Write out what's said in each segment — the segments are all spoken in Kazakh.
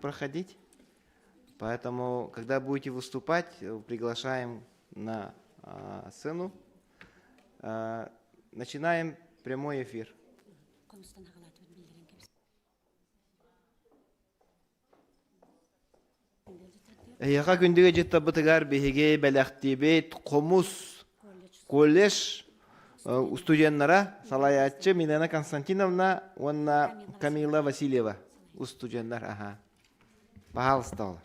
проходить. Поэтому, когда будете выступать, приглашаем на сцену. Начинаем прямой эфир. Яха күндіге жетті бұтығар бейге бәліқтебет Қомус колледж студенттара салаятчы Милена Константиновна, онна Камила Васильева студенттар. Пожалуйста, олар.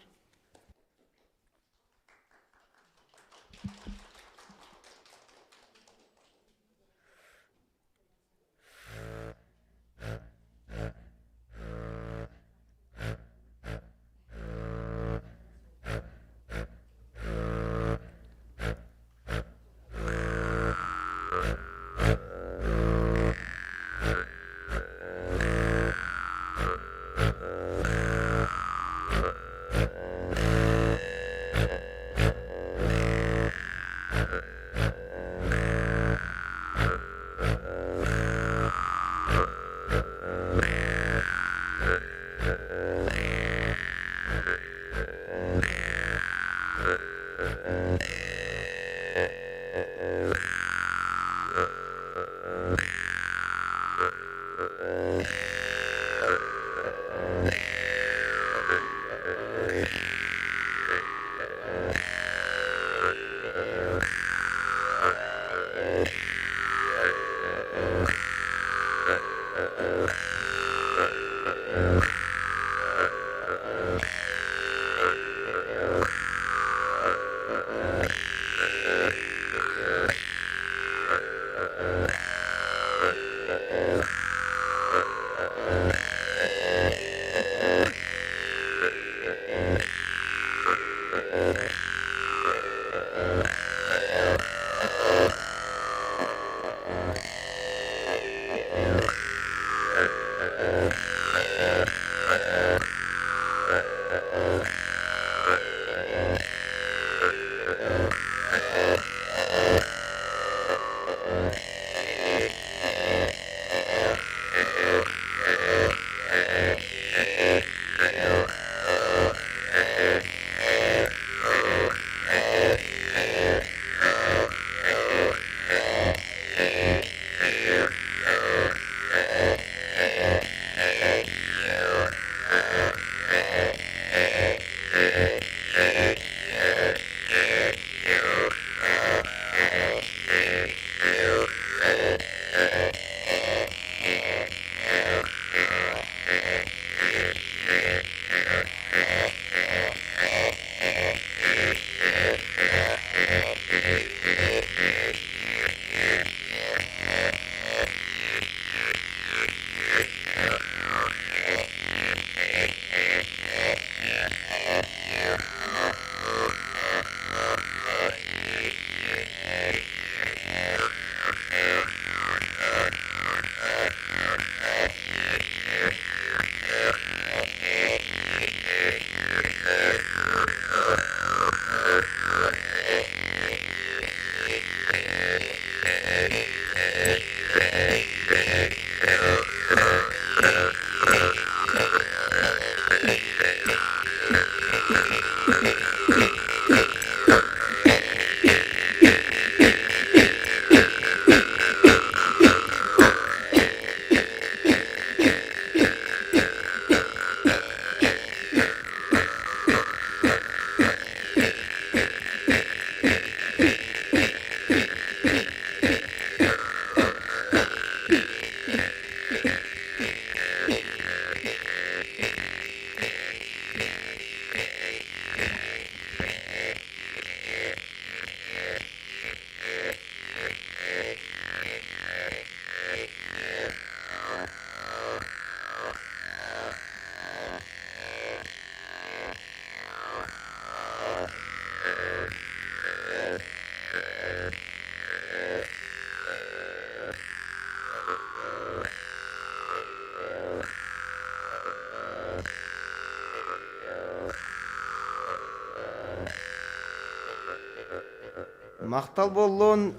Мақтал болуын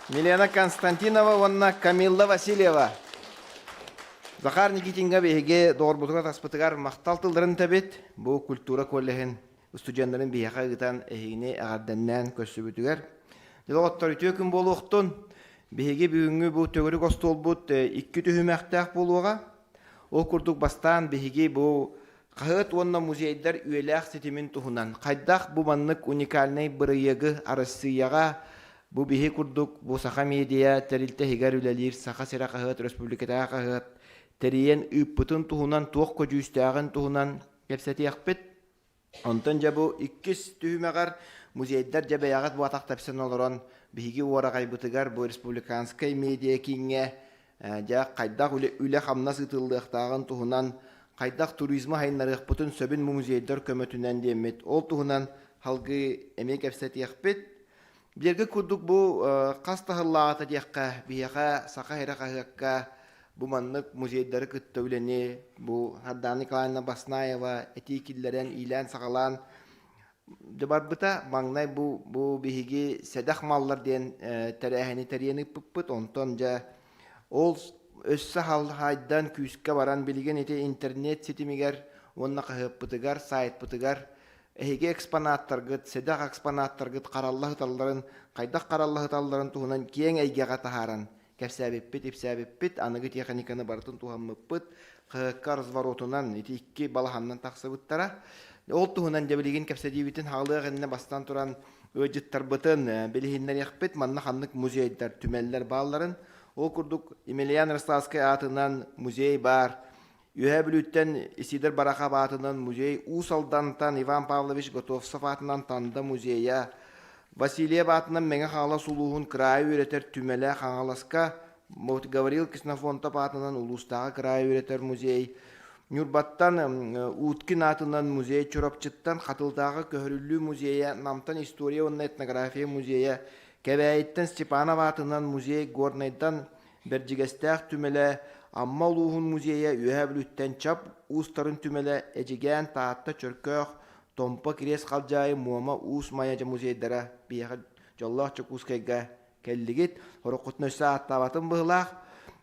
Милена Константинова, онна Камилла Васильева. Захар Никитинга беге дорбутуга таспытыгар мактал тылдырын табет. Бу культура коллехин студентлерин бияка гытан эхине агарденнен көсүбүтүгөр. Дилоттор төкүн болуктун беге бүгүнгү бу төгөрүк остолбут 2 түһүмәктәк болуга. Ол курдук бастан беге бу кахыт онна музейдер үеләк сетимин тухунан. Кайдах бу маннык уникальный бырыйыгы Россияга бу беге курдук бу саха медиа терилте хигер үлелир саха сера кахыт республикада кахыт Териен үппүтін туһунан туох көжүүстәғын туһунан кепсети яқпет. Онтан жабу 2 түһүмәгәр музейдер жабы яғат бу атақ тапсын олорон биһиги уарагай бутыгар бу республиканскай медиа кинге жа кайдах үле хамна сытылдыктагын туһунан кайдах туризмы хайнарык бутун сөбүн музейдер көмөтүнөн демет. Ол туһунан халгы эме кепсети яқпет. Берге курдук бу кастахыллаата дияққа бияга сака херакка Бу маннык музейдері күттөүлене, бу Хадданы Николаевна Баснаева, этикиллерен, илен сағалан. Дебарбыта маңнай бу бихиги седах маллар ден тәрәхіні тәрені пыппыт, онтон жа ол өссі халхайдан күйіске баран білген ете интернет сетимигер, онна қағыппытыгар, сайт пытыгар, эхиге экспонаттаргыт, седах экспонаттаргыт қараллағы талларын, қайдақ қараллағы талларын туғынан кең әйгеға тахаран. Кәпсәбеппет, ипсәбеппет, анығы техниканы бартын туғаммыппыт, қыққа разворотунан, итикки балаханнан тақсыбыттара. Ол туғынан дәбілеген кәпсәдебетін хағылығы ғынна бастан тұран өджіттар бұтын, білігіннер яқпет, манна қанлық музейдер, түмәлілер балларын. Ол күрдік Емельян Ростовскай атынан музей бар. Үйе білуттен Исидір Барақа атынан музей, Усалдантан Иван Павлович Готовцов атынан танда музейя. Василия батынан меңе хала сулуғын край үйретер түмелі хаңаласка, Гаврил Киснафонтап атынан улустағы край үйретер музей. Нюрбаттан Уткин атынан музей чурапчыттан қатылдағы көхірілі музейя, намтан история онна этнография музейя, кәбәйттен Степанов атынан музей, горнайдан Берджигестәқ түмелі, амма улуғын музейя, үйәбіліттен чап, устарын түмелі, әжеген таатта чөркөқ, Томпа кирес қалжайы муама уус майажа музейдара бияға жоллақ чок ускайга келлигит. Хорокутны сааттабатын бұғылақ.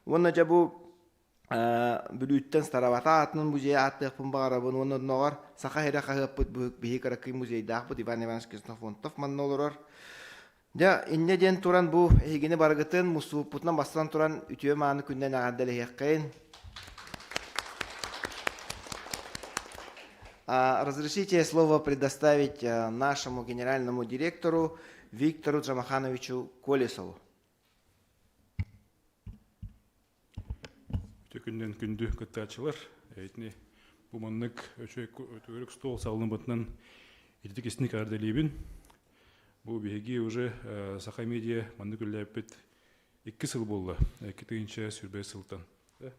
Онна жабу бүлүттен старабата атының музей аттықпын бағарабын. Онна ноғар сақа хері қағыппыт бұғық бейі қарақы музейдақпыт Иван Иванович Киснафонтов манны олырар. Ja, инне ден туран бу эгини баргытын мусуппутнан бастан туран үтүө мааны күнден агардалы хеккейн. Разрешите слово предоставить нашему генеральному директору Виктору Джамахановичу Колесову. Төкүнден күндү кыттачылар, әйтне бу маннык өчөк стол салынып батынан идикесник арделибин. Бу беги уже Саха медиа маннык үлләпет 2 жыл болду. 2-нче сүрбе сылтан. Да?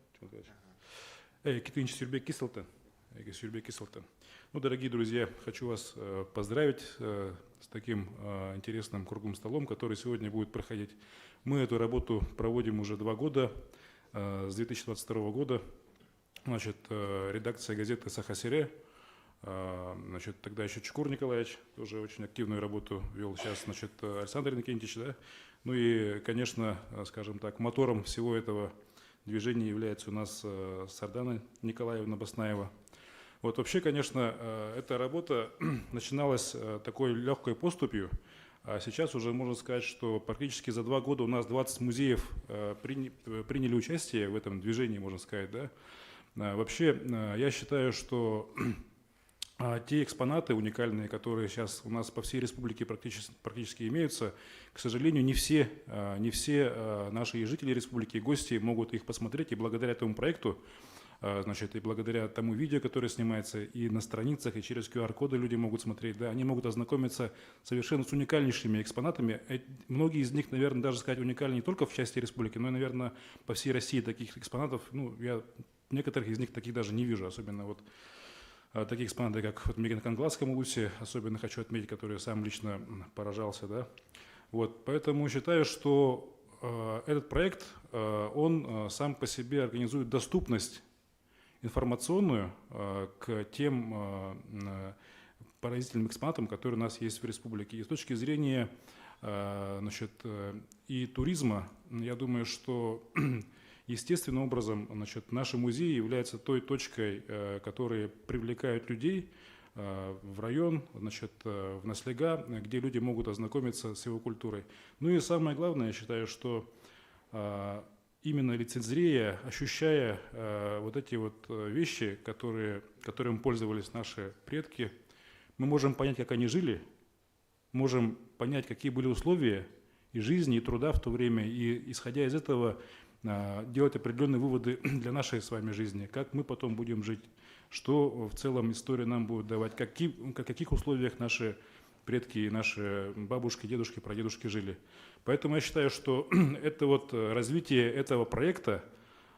2-нче сүрбе кисылтан. Ну, дорогие друзья, хочу вас поздравить с таким интересным круглым столом, который сегодня будет проходить. Мы эту работу проводим уже 2 года, с 2022 года. Значит, редакция газеты «Саха-Сере», значит, тогда еще Чукур Николаевич тоже очень активную работу вел. Сейчас, значит, Александр Никитич, да. Ну и, конечно, скажем так, мотором всего этого движения является у нас Сардана Николаевна Баснаева. Вот вообще, конечно, эта работа начиналась такой легкой поступью, а сейчас уже можно сказать, что практически за 2 года у нас 20 музеев приняли участие в этом движении, можно сказать, да. Вообще, я считаю, что те экспонаты уникальные, которые сейчас у нас по всей республике практически имеются, к сожалению, не все наши жители республики, гости могут их посмотреть, и благодаря этому проекту, значит, и благодаря тому видео, которое снимается и на страницах, и через QR-коды люди могут смотреть, да, они могут ознакомиться совершенно с уникальнейшими экспонатами. Многие из них, наверное, даже сказать уникальны не только в части республики, но и, наверное, по всей России таких экспонатов, ну, я некоторых из них таких даже не вижу, особенно вот такие экспонаты, как в Мегенкангласском улусе, особенно хочу отметить, который сам лично поражался, да. Вот, поэтому считаю, что этот проект, он сам по себе организует доступность информационную к тем поразительным экспонатам, которые у нас есть в республике. И с точки зрения, значит, и туризма, я думаю, что естественным образом, значит, наши музеи являются той точкой, которая привлекает людей в район, значит, в Наслега, где люди могут ознакомиться с его культурой. Ну и самое главное, я считаю, что именно лицезрея, ощущая вот эти вот вещи, которым пользовались наши предки, мы можем понять, как они жили, можем понять, какие были условия и жизни, и труда в то время, и, исходя из этого, делать определенные выводы для нашей с вами жизни, как мы потом будем жить, что в целом история нам будет давать, в каких условиях наши предки, наши бабушки, дедушки, прадедушки жили. Поэтому я считаю, что это вот развитие этого проекта,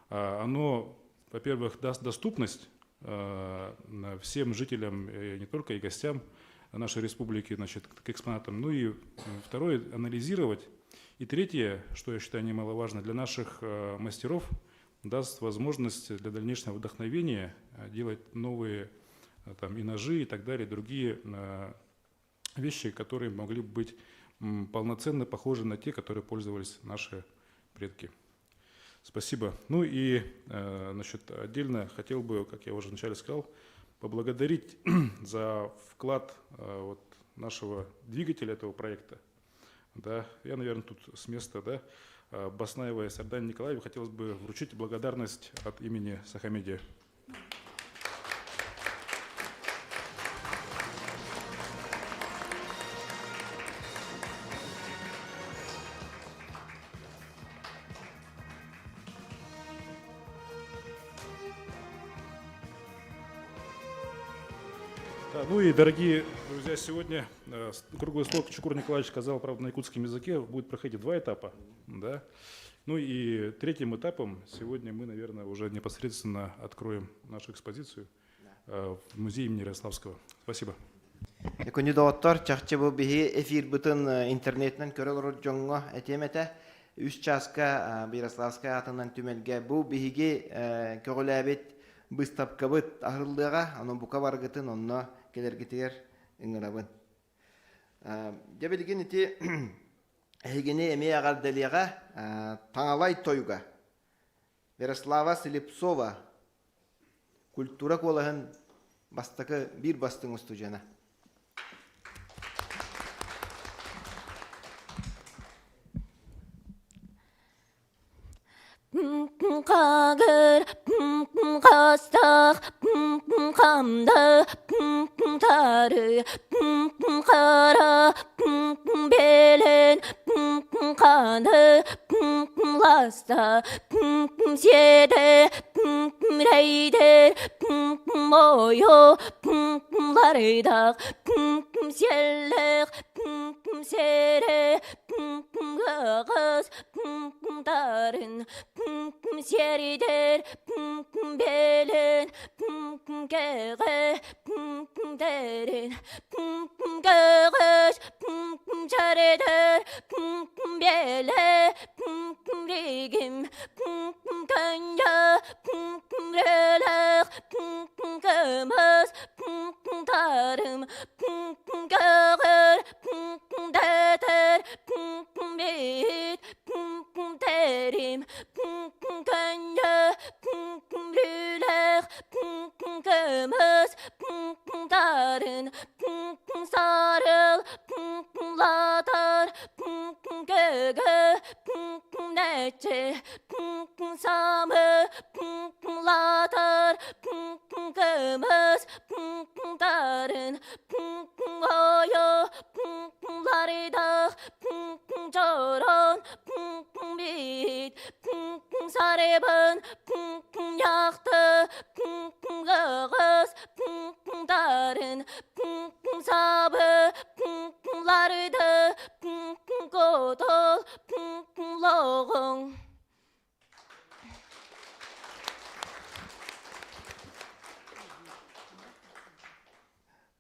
оно, во-первых, даст доступность всем жителям, не только и гостям нашей республики, значит, к экспонатам, ну и второе, анализировать. И третье, что я считаю немаловажно, для наших мастеров даст возможность для дальнейшего вдохновения делать новые там, и ножи, и так далее, другие вещи, которые могли бы быть полноценно похожи на те, которые пользовались наши предки. Спасибо. Ну и значит, отдельно хотел бы, как я уже вначале сказал, поблагодарить за вклад вот, нашего двигателя этого проекта. Да, я, наверное, тут с места, да, Баснаева Сардан Николаеву хотелось бы вручить благодарность от имени Сахамедиа. Ну и, дорогие друзья, сегодня круглый стол, Чукур Николаевич сказал, правда, на якутском языке, будет проходить 2 этапа. Да? Ну и третьим этапом сегодня мы, наверное, уже непосредственно откроем нашу экспозицию в музее имени Ярославского. Спасибо. Экони доктор, чахчебу бихи эфир бутын интернетнен көрөлөр жоңго этемете 3 часка Ярославская атынан түмелге бу бихиге көгөлөбит быстапкабыт ахылдыга, аны бука баргытын онно келергитер ыңырабын. Дебелген ити эгене эме агардалыга таңалай тойга. Ярослава Слепцова культура колаһын бастакы бир бастың устужана. Kagır, kastak, kamda, tarı, kara, belen, kanı, lasta, siyede, reyde, moyo, lardak, siyellek, sere, gağız, darın, serider, belen, gege, derin, gağız, çareder, bele, rigim, kanya, relak, kımız, darım, gağır, deter, bit, derim, kanya, relak, kımız, darın, sarıl, latar, gögö, neçe, samı, latar, kımız, darın, oyo, larida, çoron, bit, sarebın, yaktı, gağız, darın, sabı, larida, kodol, loğun.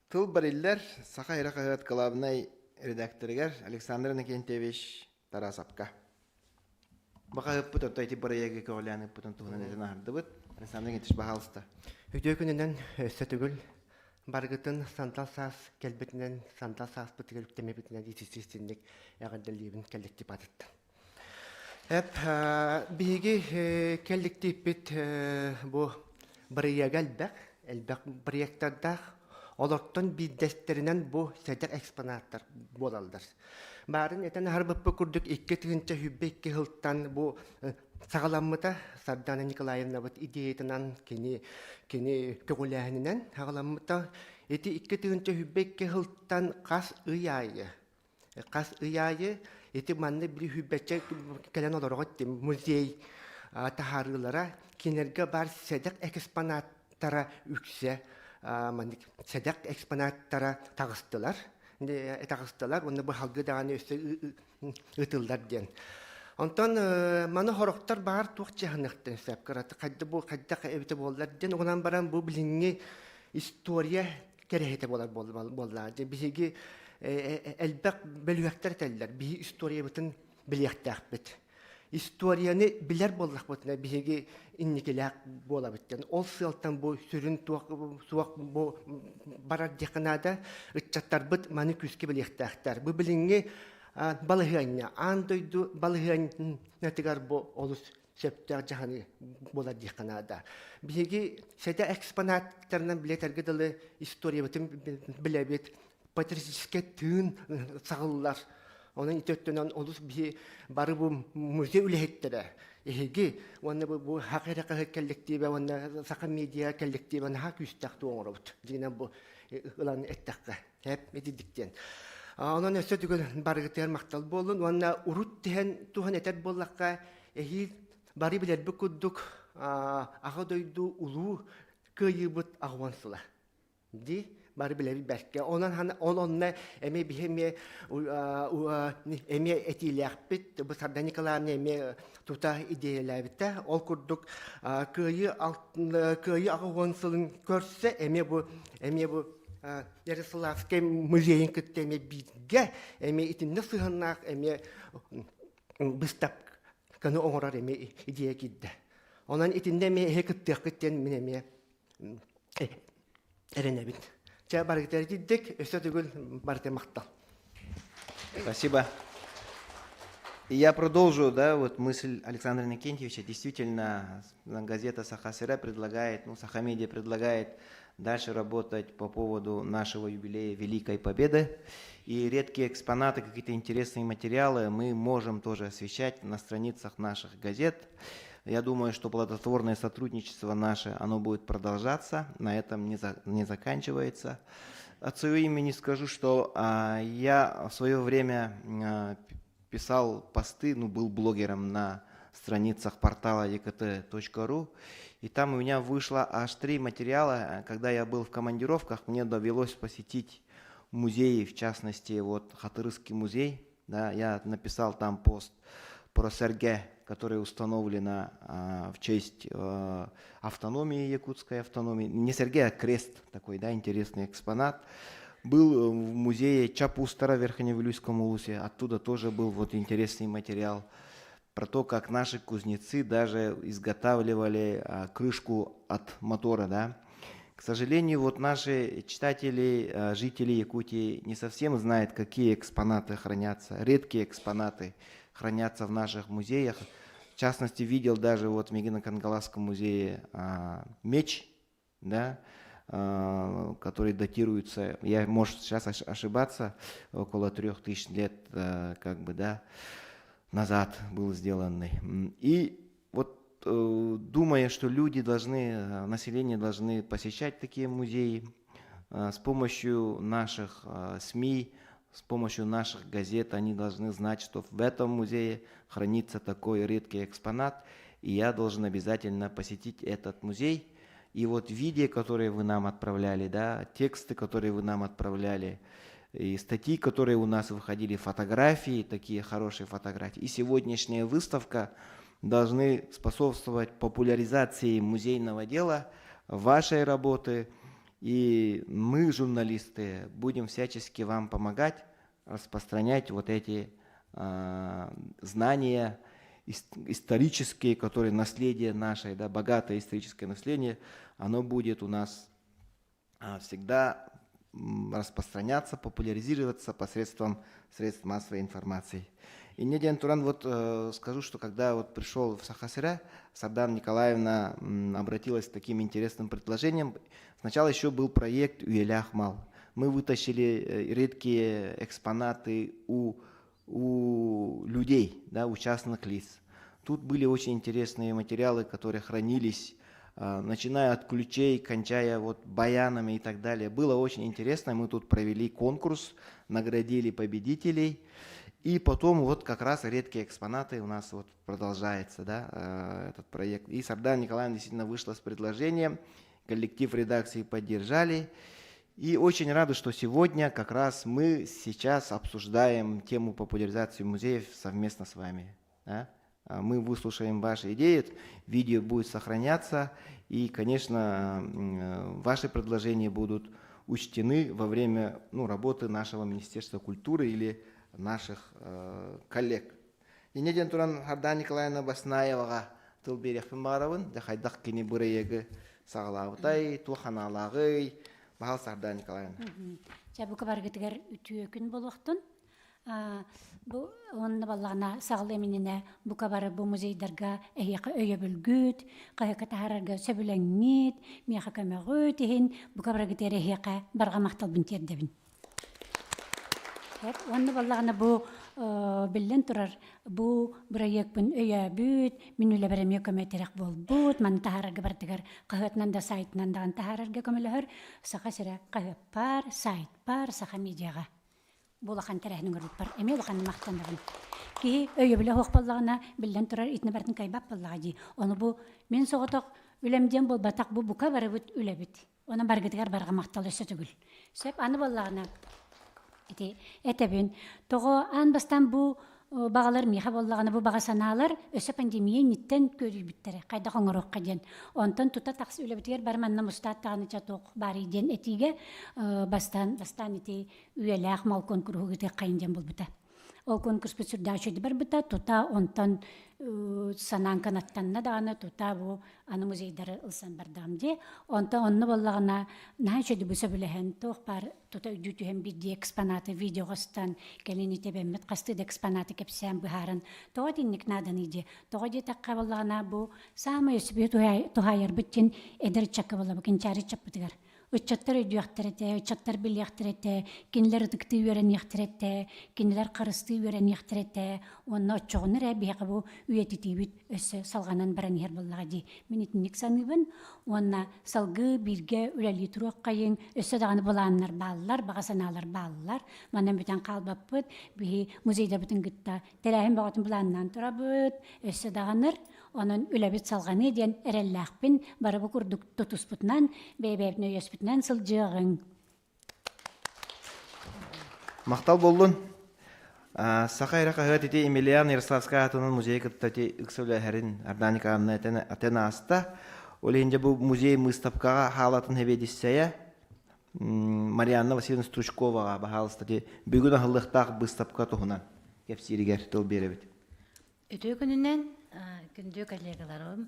Тыл бариллер Саха Иракагат Калабнай редакторыгар Александр Никентьевич Тарасапка. Бака ыппыт отойти барыяги көгөляны ыппытын туһунан этен ардыбыт. Александр Никентьевич бахалыста. Өтө күнүнөн өстөтүгүл баргытын сантал саас келбетинен сантал саас бытыгыл темебитинен итисистинник ягандалыбын келлекти батытты. Биһиги келликтиппит бу барыяга элбек проекттардах олоттон биддестеринен бу сәдәк экспонаттар болалдар. Барын этен харбыппы курдук 2-тыгынча хүббекке хылттан бу сагаламмыта Сардана Николаевна вот идеятынан кини көгүләһинен сагаламмыта эти 2-тыгынча хүббекке хылттан кас ыяйы. Кас ыяйы эти манны бир хүббече келен олоргот музей тахарылара кинерге бар сәдәк экспонаттара үксе манник сәдәк экспонаттара тагыстылар. Тагыстылар, онны бу халгы даганы өстө ытылдар ден. Онтон маны хороктар бар тук жаһанныктан сәп караты кадды бу кадда эбите боллар ден онан баран бу билинги история керехете боллар. Биһиги элбек белүектер теллер. Би история бутын билектәхбит. Историяны билер боллак бутына биһиги инникелек бола биттен. Ол сылтан бу сүрүн суак бу барар деканада ытчаттар бит маны күскә билектәхтәр. Бу билинги балыгыня андойду балыгын нәтигар бу олус септер жаханы бола деканада. Биһиги сәдә экспонаттарынан билетерге дылы история бутын билебит. Патриотический тын сагыллар. Onun итөттөнөн олус би бары бу музей үлехеттер. Эги онны бу хакыйракы коллективе онны сака медиа коллективе на күстәк тоңорот. Дигән бу ылан эттәккә. Хәп медиктен. Онын өсө түгел барыгытыр мактал болун, онна урут тен тухан этер боллакка эги бары билер бу куддук ага дойду улуу кыйыбыт агвансыла. Ди бары билеби бәккә. Онан онна эме бихеме эме этиләхбит бу Сардана Николаевна эме тута идеяләбитә. Ол курдук кыйы агвансылын көрсә эме бу Ярославский музейин кеттеме бидге эме итинне сыгыннак эме быстап каны оңорар эме идея кидде. Онан итинде ме хекеттек кеттен минеме эренебит. Ча барыктар диддик, өсө түгүл барте мактал. Спасибо. И я продолжу, да, вот мысль Александра Никентьевича. Действительно, газета «Саха-Сыра» предлагает, «Саха-Медиа» предлагает дальше работать по поводу нашего юбилея Великой Победы. И редкие экспонаты, какие-то интересные материалы мы можем тоже освещать на страницах наших газет. Я думаю, что плодотворное сотрудничество наше, оно будет продолжаться, на этом не заканчивается. От своего имени скажу, что я в свое время писал посты, был блогером на страницах портала ekt.ru, и там у меня вышло аж 3 материала. Когда я был в командировках, мне довелось посетить музеи, в частности, вот Хатырский музей. Да, я написал там пост про Серге, которая установлена в честь автономии, якутской автономии. Не Сергей, а крест такой, да, интересный экспонат. Был в музее Чапустара в Верхневилюйском улусе. Оттуда тоже был вот интересный материал про то, как наши кузнецы даже изготавливали крышку от мотора, да. К сожалению, вот наши читатели, жители Якутии не совсем знают, какие экспонаты хранятся, редкие экспонаты хранятся в наших музеях. В частности, видел даже вот в Мегино-Кангаласском музее меч, да, который датируется, я, может, сейчас ошибаться, около 3000 лет, как бы, да, назад был сделанный. И вот думая, что люди должны, население должны посещать такие музеи, с помощью наших СМИ, с помощью наших газет они должны знать, что в этом музее хранится такой редкий экспонат, и я должен обязательно посетить этот музей. И вот видео, которые вы нам отправляли, да, тексты, которые вы нам отправляли, и статьи, которые у нас выходили, фотографии, такие хорошие фотографии, и сегодняшняя выставка должны способствовать популяризации музейного дела, вашей работы. И мы, журналисты, будем всячески вам помогать распространять вот эти знания исторические, которые наследие наше, да, богатое историческое наследие, оно будет у нас всегда распространяться, популяризироваться посредством средств массовой информации. И не ден туран, вот скажу, что когда вот пришел в Сахасыра, Сардан Николаевна обратилась с таким интересным предложением. Сначала еще был проект «Уеляхмал». Мы вытащили редкие экспонаты у людей, да, у частных лиц. Тут были очень интересные материалы, которые хранились, начиная от ключей, кончая вот баянами и так далее. Было очень интересно. Мы тут провели конкурс, наградили победителей. И потом вот как раз редкие экспонаты у нас вот продолжается, да, этот проект. И Сардан Николаевна действительно вышла с предложением, коллектив редакции поддержали. И очень рады, что сегодня как раз мы сейчас обсуждаем тему популяризации музеев совместно с вами. Да? Мы выслушаем ваши идеи, видео будет сохраняться, и, конечно, ваши предложения будут учтены во время работы нашего Министерства культуры или наших коллег. И неден туран Сардан Николаевна Баснаеваға тыл берекпін бағарауын, дақайдақ кені бұрайығы сағалауытай, тұлханалағы, бағал Сардан Николаевна. Жабука баргытыгар үтüе күн болуқтын. Бу онны баллана сағыл емініне бука бары бу музейдарға әйеқі өйе бүлгүт, қайықы тахарарға сөбіленгет, мияқы көмеғі тейін бука баргытыр әйеқі барға мақтал бінтердебін. Онны баллағына бу білін тұрар, бу проектпін өйе бүт, мен үлі бәріме көметерек бол бұд, ман тахарарға бардығар қағытнан да сайтынан даған тахарарға көмелігір, сақа сірі қағып бар, сайт бар, сақа медиаға. Булахан тәрәһнең үрүп бар. Эме булахан мактандырын. Ки өйө биле хок баллагына билен турар итне бартын кайбап баллага ди. Оны бу мен соготок үлемден бол батак бу бука барыбыт үлебит. Оны баргытыгар барга мактал өсө түгүл. Сеп аны баллагына ити этебин того анбастан бу бағалар миха боллаганы бу бага санаалар өсө пандемия ниттен көрүбүттер. Кайда коңорок каден. Онтон тута такс үлебитер барманна мустаттаганы чаток бари ден этиге бастан ити үйелах мал конкурсу гыты кайынден болбута. Ол конкурс бүтүрдө бар бута тута онтон санан канаттанна даганы тута бу аны музейдары ылсан бардамде. Онтон онны боллагана нахачыды буса билehen тох бар тута үдүтүһен бидди экспонаты видеогостан келини тебеммет кастыды экспонаты кепсен бухарын тоодинник надан иди. Тоodi такка боллагана бу самы өсүбү тухайыр биттин эдер чакка болла букин чари чаппытыгар. Учаттар өйдүяқтырете, учаттар билияқтырете, кинилер ыдыкты үйерен яқтырете, кинилер қарысты үйерен яқтырете, онна отчоғыныр әбияғы бұ үйететейбіт өсі салғанан баран ер боллаға ди. Мен етінік саныбын, онна салғы бірге үләлі тұруқ қайын, өсі дағаны боланлар балылар, бағасаналар балылар, манан бүтін қалбап бұд, бі музейда бүтін гытта, тәрәхін бағатын боланнан тұра бұд, өсі дағаныр, onun ülebit salgany diyen erellahpin barı bu kurduk tutusputnan bebebne yösputnan sılcığın. Мақтал болдun. Сақайра қағат еті Емельян Ярославска атының музей кыттати үксөләһәрин Арданика Анна атена аста. Олейінде бұл музей мұстапқаға халатын хебедіссәйә Марианна Васильевна Стручковаға бағалыстати бүгін ағылықтақ бұстапқа тұхынан кепсирігер тыл беребет. Өтө күнінен күндө коллегаларым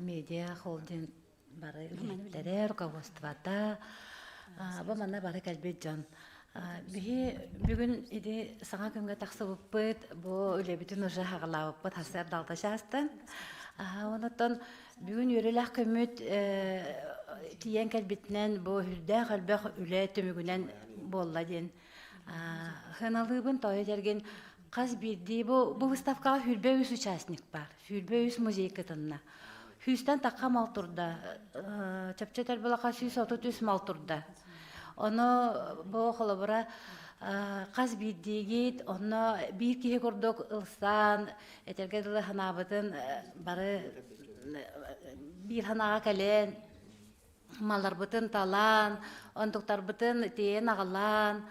медиа холдинг бары илиттер руководствода бу мана бары калбет жон бүгүн иди саңа күнгө таксыбыппыт бу үлебитин уже хагалабыппыт хасар далташастан онотон бүгүн өрөлах көмүт тиен калбитинен бу хүрдө калбак үле төмүгүнен болла ден хыналыбын той жерген Қаз бірді бұл выставкаға хүрбе үс участник бар. Хүрбе үс музей кытынна. Хүстен таққа мал тұрда. Чапчатар болақа сүз отут үс мал тұрда. Оны бұл қолыбыра қаз бірдегет, оны бір кеге көрдік ұлсан, әтерге дылы ханабытын бары бір ханаға кәлен, малар бұтын талан, ондықтар бұтын тейен ағылан,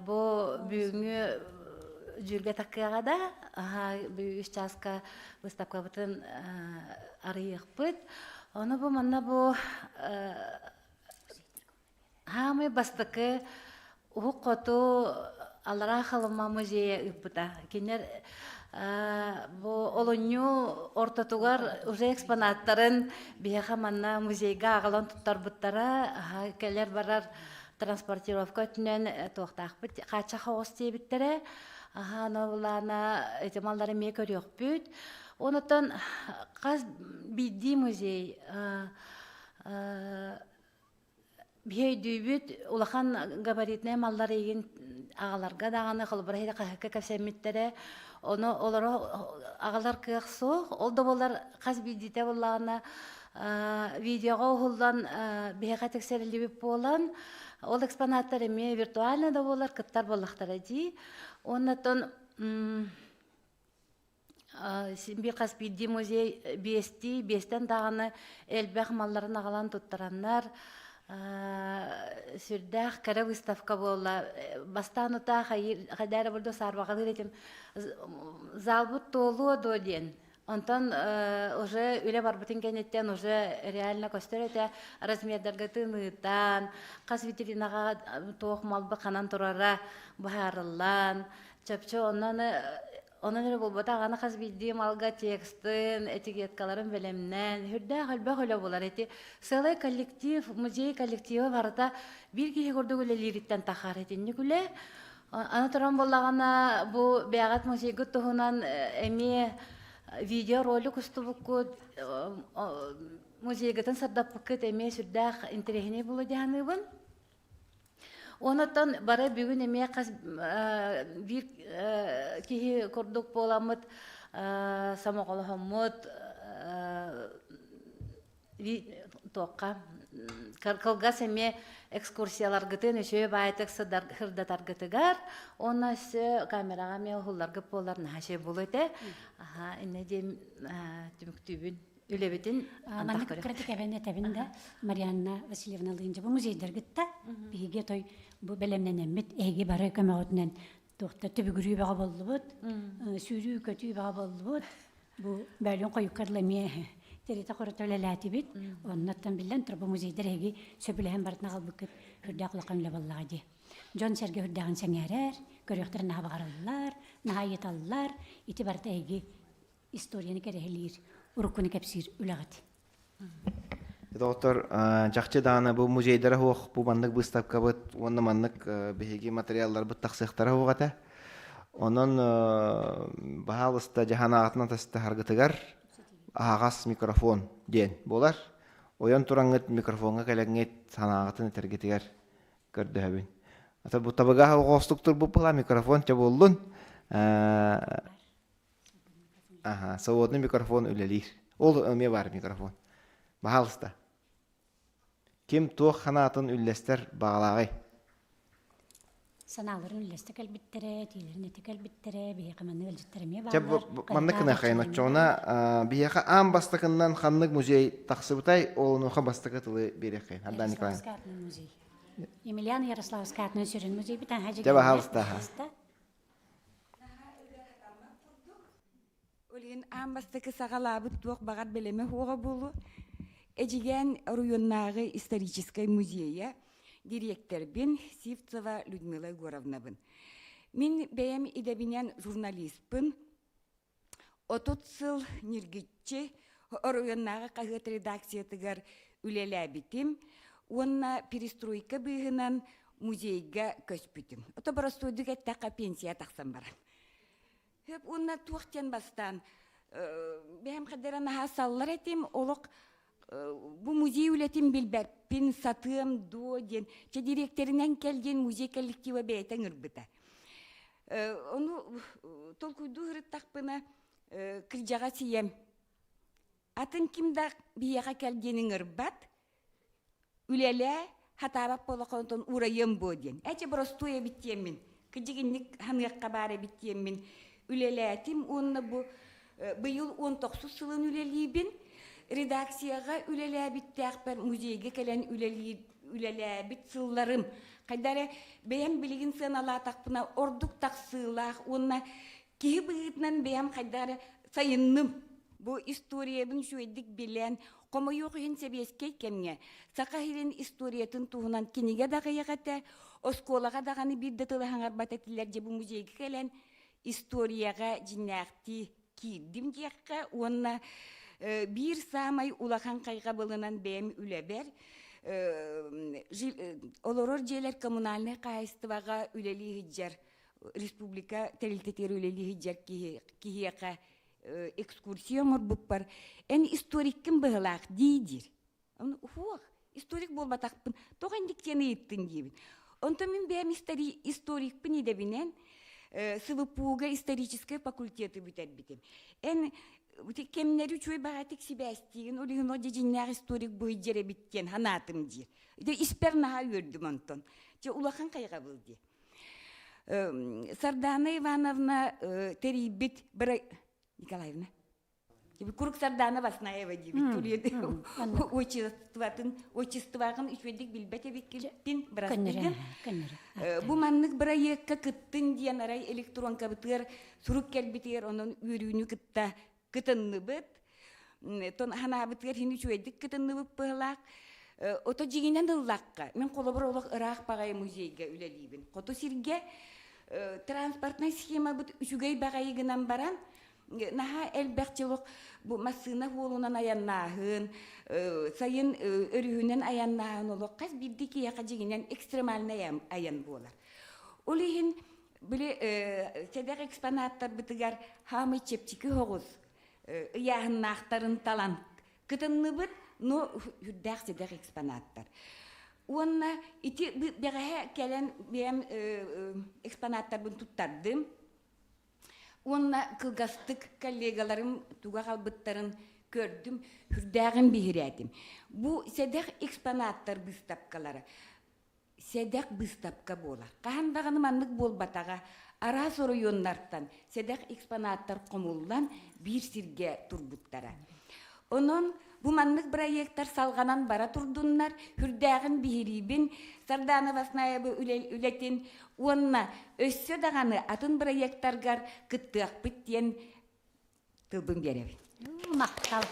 бұл бүгінгі Жүрге таққыға да, үш часка выставка бұтын арыйық бұд. Оны бұл манна бұл хамы бастықы ұқ қоту алара қалыма музея үппіта. Кенер бұл олыню ортатуғар уже экспонаттарын бияға манна музейға ағылан тұттар бұттара, келер барар транспортировка өтінен тоқтақ бұд, қача қоғыз тейбіттері. Ахановлана этималлары ме көрөк бүт. Онотон каз бидди музей бейдүйбүт улахан габаритне маллар еген агаларга даганы холбарайда кахка капсемиттере оны олоро агалар кыаксоо ол да болар каз бидите боллагана видеого хулдан бега тексерилип болан ол экспонаттар эме виртуально да болар кыттар боллактар ди оннотон Симби кас бидди музей бестен даганы элбэх малларын агалан туттараннар сүрдэх кара выставка болла бастанута хайдара бурду сарбагы этим залбут толу доден онтон уже үле барбытын кенеттен уже реально көстөрөтө размердерге тыныытан кас витринага тоох малбы канан турара баарыллан чөпчө Онан эле болбота аны каз билдим алга текстин, этикеткаларын белемнен, хүрдө хөлбө хөлө болар эти. Сылай коллектив, музей коллективы барыта бир киши көрдүк эле лириттен тахар этинни күле. Аны туран боллагана бу бягат музейге тухунан эми видео ролик устубукку музейгетен сардаппыкыт эми сүрдах интерехине болу дяныбын. Онотон бары бүгүн эме каз бир кихи кордук боламыт самоголохомут тоққа калгас эме экскурсиялар гытын өшө байтык сыдар хырдатар гытыгар онна сө камерага ме хуллар гып болар наше болоте эне дем түмүктүбүн үлебитин Манны критик эбене табинде Марианна Васильевна Лынжа бу музейдер гитта биге той бу белемнен эммит эги бары көмөгөтүнөн тохта төбүгүрүү бага болдубут сүүрүү көтүү бага болдубут бу бәлөн коюккарламе терите коротөлелати бит оннаттан билен турбу музейдер эги сөбүлэһен бартына калбыккыт хүрдәклыкын лебаллагы Жон Серге хүрдәгән сәңәрәр көрөктөр наһа багараллар наһа йыталлар ити барта эги историяны керехилир урукуны кепсир үләгәт Доктор жакчы даана бу музейдер хук бу мандык выставка бут онна мандык беги материаллар бут таксыктар хугата онон баалыста жаханаатына таста харгытыгар агас микрофон ден болар оян тураңыт микрофонга келеңет санаатын тергетигер көрдөбүн ата бу табага гостуктур бу пала микрофон те болдун саводный микрофон үлелир ол эме бар микрофон баалыста ким туох ханаатын үллестер багалагай саналарын үллесте кэлбиттере тилерин кэлбиттере бияка манны өлжүттереме бар Ча манны кына хайна чона бияка ам бастакыннан ханнык музей таксыбытай олнуха бастакатылы берекай Ардан Николаевна Емельяна Ярославская сөрүн музей битен хажы Жаба халыста Олин амбастыкы сагалабыт туох багат белеме хуга болу. Эжиген районнагы исторический музея директор бин Сивцева Людмила Егоровна бин. Мин бәем идебинен журналист бин. 30 жыл ниргитчи районнагы кагыт редакциятыгар үлелә битим. Онна перестройка быгынан музейга көспүтүм. Ото простойдук эттака пенсия таксам барам. Hep unna tuğten bastan. Benim kadarına hasallar etim oluk bu muzey üretim bilberpin satım do diyen. Çe direkterinden gelgen muzey kollektivi beyten ırbıta. Onu tolkuydu hırıttak bana kırcağa siyem. Atın kimde biyağa gelgenin ırbat. Ülele hatabap polakonton urayım bu diyen. Ece prostoya bittiyemin. Kıcıginlik hanıyak kabare bittiyemin. Үлеләтим, онны бу быйыл 19 сылын үлелейбин, редакцияға үлеләбиттәқпәр музейге кәлән үлеләбит сылларым. Қайдары бәйім білігін сыналаа тақпына ордук тақсылақ, онна кейі бұғытнан бәйім қайдары сайынным. Бу историябын шуэддік білән, қомы yoğun себескей кәмге. Сақахирен историятын туғынан кенеге дағы яғаты, осколаға дағаны бірді тылығанғар бататылар же бу музейге кәлән историяға жинақти кирдим дияққа, онна бір самай улахан қайға болынан бәйім үләбер. Олорор жейлер коммунальный қайыстываға үлелі ғыджар республика тәрелтетер өлелі хиджар кихияқа экскурсия морбуппар. Эн историккин быһылаах дейдир. Хуах, историк болбатақпын, тоған диктені еттін дейбін. Онто мен бәм историкпін едебінен СВПУга историческая факультеты бүтер бітем. Эн кемнері чөй бағатик сибәстеген, олығын оде жиннағы историк бұй жере біткен, ханатым дир. Испернаға өрдім онтон. Улахан қайға болды. Сардана Ивановна терибит бір... Николаевна. Курк Сардана Баснаева дебит. Отчествағын үшведік білбәте беккелттен бірастыдың. Бұ маннық бір айыққа кыттын дейін арай электрон кабытыр, сұруп кәлбетер, оның өрүүні кытта кытынны бұд. Тон хана бітер, хені үшведік кытынны бұд бұғылақ. Ото жегенен ұллаққа. Мен қолабыр олық ұрақ бағай музейге үлелейбін. Қото сирге транспортная схема бұд үшігей бағайығынан баран, наха әлбәқчылық бұл масына қолынан аяннағын, сайын өрігінен аяннағын олық қаз бірді кейақа жегенен экстремальны аян болар. Ол еген біле сәдәқ экспонаттар бітігер хамы чепчікі хоғыз, ұяғын нақтарын талан кытынны бұд, но үрдәқ сәдәқ экспонаттар. Онна ити бәғәе кәлен бәм экспонаттар бұн тұттардым. Онна кылгастык коллегаларым туға қалбыттарын көрдім, үрдәғін бейірәдім. Бұ сәдәқ экспонаттар бұстапкалары. Сәдәқ бұстапка болар. Қағандағыны манлық болбатаға ара сору йоннарттан сәдәқ экспонаттар қомулдан бір сірге турбуттара. Онын бұ манлық проекттар салғанан бара турдуннар, үрдәғін бейірейбін, Сардана Баснаева үлетен, онына өссө дағаны атын проекттарғар кыттық біттен тылбын беребін. Мақтал.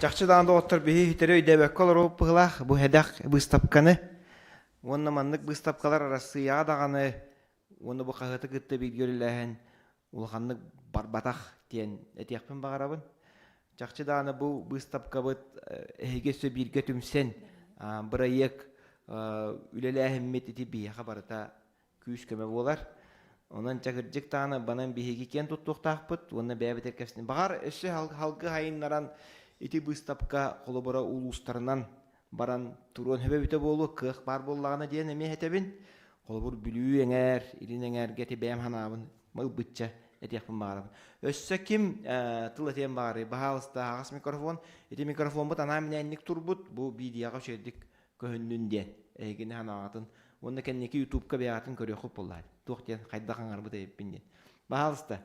Жақшыдаанды оттар бейі хитері өйдәбәк колыр оп бұғылақ, бұ хәдәқ бұстапқаны. Онына манлық бұстапқалар арасы яғдағаны, оны бұ қағыты кытты бейгеліләхін, улғанлық барбатақ тен әтияқпен бағарабын. Жақшыдааны бұл бұстапқа бұд әйгесі бірге түмсен, бір айек үлелі әхіммет еті бейіға барыта күйіс көмі болар. Онан жақыржық тағаны банан бейігі кен тұттықтақ бұд, оны бәбетер кәпсіне. Бағар үші халқы хайынларан еті бұстапқа қолы бұра ұлыстарынан баран тұруын хөбе біті болу, қық бар болағына дейін әме әтебін. Қолы бұр бүлүү әңәр, илін әңәр гәті бәйім ханабын, мұл бұтча. Этияқпын бағарабын. Өссі кім тыл әтен бағары, бағалысты ағас микрофон, эти микрофон бұд ана мінәнік тұрбұд, бұл бидияға шердік көхіннінден, әйгені ханағатын, оны кәннекі ютубқа бәғатын көрі құп болар. Тоқтен қайда қаңар бұд әйіппінден. Бағалысты.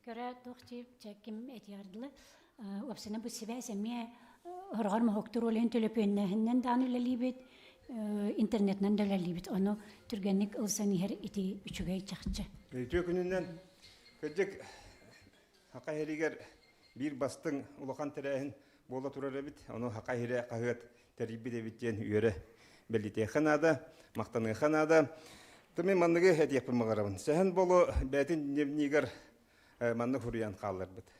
Көрі тоқтеп, чәкім әтияғырдылы, өпсіні бұл себәс әме ұрғар мұхоқтыр олен төлепеннәхіннен дан үлелейбет, интернетнан дөлелейбет, оны түргенник ұлсан ехер ити үчігей чақчы. Өйтө күнінен көдік хақайырегер бір бастың ұлақан тәрәхін бола тұрар әбіт, оны хақайыры қағыт тәрібі дәбіттен үйері бәліте қанады, мақтаны қанады. Түмен манныға әтияқпын мағарабын. Сәхін болу бәтін невнигер манны хұриян қалар бұд.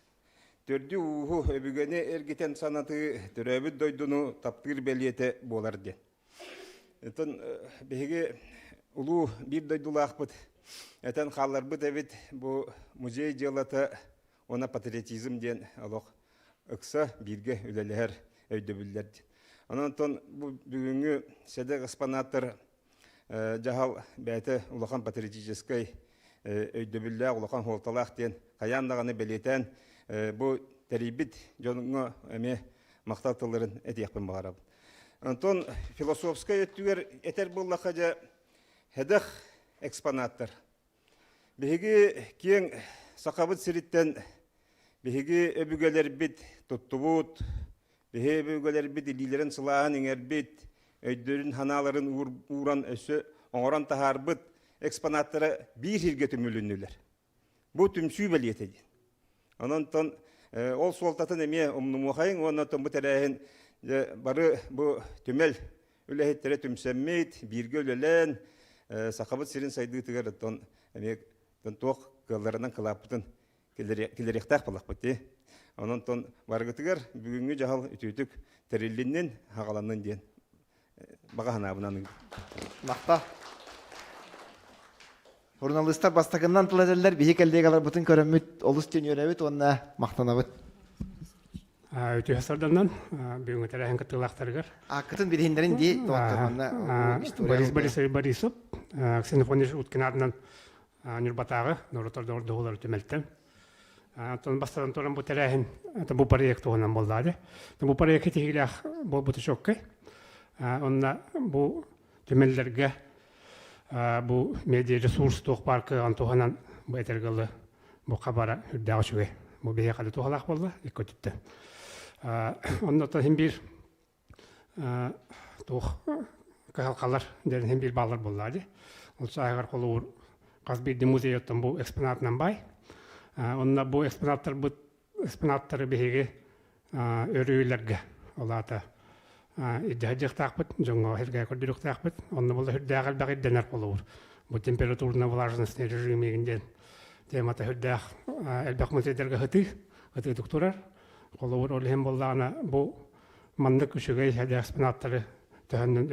Төрді ұғы өбігені әргетен санаты түрәбіт дойдыны таптыр бәлеті болар ден. Этон беге улу бир дойдулақ бұд. Этен қалар бұд әбіт бұл музей делата она патриотизм ден алоқ ұқса бірге үлелер өйді бүлдер ден. Онан бүгінгі сәдік экспонаттар жағал бәйті улақан патриотическай өйді бүлдер улақан холталақ ден қаяндағаны бәлетен бұл тәрибіт жоныңы әме мақтатыларын әтияқпен бағарабын. Антон философская өттігер әтер боллақа жа әдіқ экспонаттар. Беге кен сақабыт сіріттен беге өбігелер бит тұттыбыт, беге өбігелер бит илилерін сылағын еңер бит, өйдерін ханаларын уран өсі оңыран тахар бит экспонаттары бір елге түмілінілер. Бұл түмсүй бәлет еден. Онан ол солтатын әме ұмнымуқайын, онан бұл тәрәйін бары бұл түмел үләхеттері түмсәммейт, бірге өлелен, сақабыт сирин сайды тұғыр тоқ қыларынан қылапытын келеректақ болақ бұтте. Онан барғы тұғыр бүгінгі жағал үтітік тәреліннен хағаланын ден бағахана бұнаны. Мақта. Журналистар бастакыннан тылазелдер бихи келдег алар бутын көрөмүт олус төнөрөбүт онна мактанабыт. Өтө хасарданнан бүгүнкү тарахын кытылактаргар. Акытын бирһиндерин ди тоттаманна история. Борисов ксенофония уткинадынан Нурбатагы Нуротордор доголар төмелтем. Тон бастадан торан бу тарахын бу проект онан болдады. Бу проект тигилах болбуту шоккай. Онна бу төмеллерге бу медиа ресурс тох паркы антоханан бу этергалы бу кабара үддагышуге бу бие кады тухалак болду экотипте. Онда та химбир тох калкалар ден химбир балар болду. Ол сайгар колур Казбирди музейоттон бу экспонатынан бай. Онда бу экспонаттары беге өрүйлерге олата иддәҗәк тақпыт, жоңга хәргә көрдүк тақпыт, онны булды хөрдәгәл бәгый дәнәр булыр. Бу температураны влажность режимигендә темата хөрдәк әлбәк мөтәдәргә хәти доктор колор олем булдана бу мандык күшегә хәдә экспонаттары тәһәннән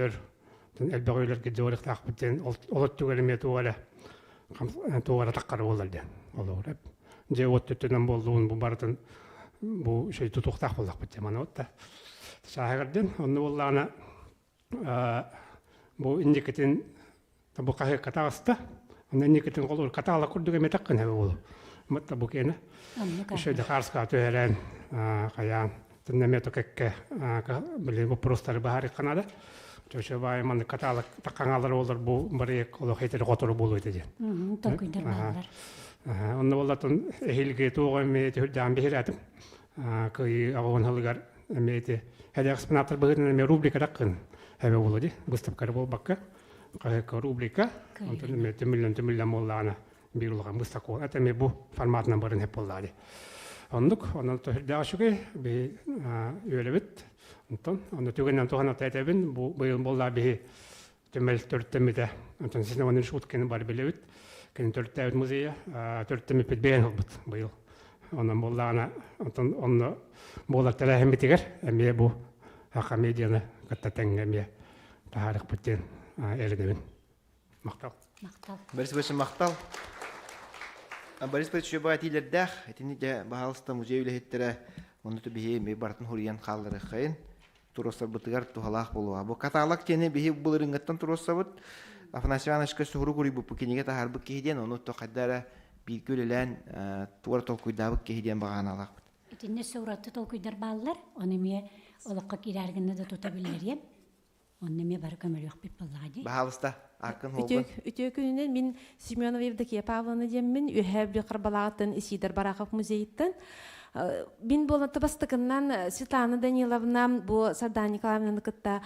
әлбәгөйләргә җорык тақпыттан олот түгелме тугала. Тугара таққары булды. Олор. Җәват төтеннән булдуын бу бартын бу шей тутуктак булдык бит мана отта. Сахардан онны боллана бу индикетин бу кахы катаста онны индикетин колор катала курдуга метаккын хабы болу. Мытта бу кена. Шөйдө харска төһәрән кая теннемето кекке биле бу простар бахар канада. Төшө бай ман катала такканалар болор бу бирек оло хетер готор болу диде. Токуйдар балдар. Онны боллатын эхилге тугам төһәдән беһиратым. Кый агын халыгар мете хәдә экспонаттар быгын ме рубрика ракын хәбе булды выставка бул бакка кайка рубрика онтон мете миллион моллана бирулган выставка ата ме бу форматынан барын хеп булды ондук онон төһдә ашыгы бе өйлебит онтон онда түгеннән тухана тәтәбин бу быел булды бе төмел төртемидә онтон сезне онын шуткен бар билебит кен төртәүт музейя төртеме петбен хобут быел онан булдана онтон онно болар теләһем битигер әмие бу хака медианы каттатен әмие тахарык битен эрдебин мактал Борис Борисович мактал. Борис Борисович баатилердәх этинде баалста музей үлехеттере онны бихи ме бартын хуриян калдыры кайын туростар бытыгар тухалак болуа. Бу каталак тене бихи булырынгаттан туростабыт Афанасий Иванович кысуру кури бу кенеге тахарбы киһиден оны токаддара bir gölelen tuvar tolkuydabık kehiden bağanalar. Etinde suratı tolkuyдар ballar, onu me olakka kirargında da tutabilirim. Onu me barı kömür yok bir balladı. Bahalısda arkın olgun. Ütü gününden min Semyonov Evdokiya Pavlovna demin ühebli Qarbalağıtın Isidir Barakov muzeyitten. Bin bolantı bastıkından Svetlana Danilовна bu Sardan Nikolaevna'nın kıtta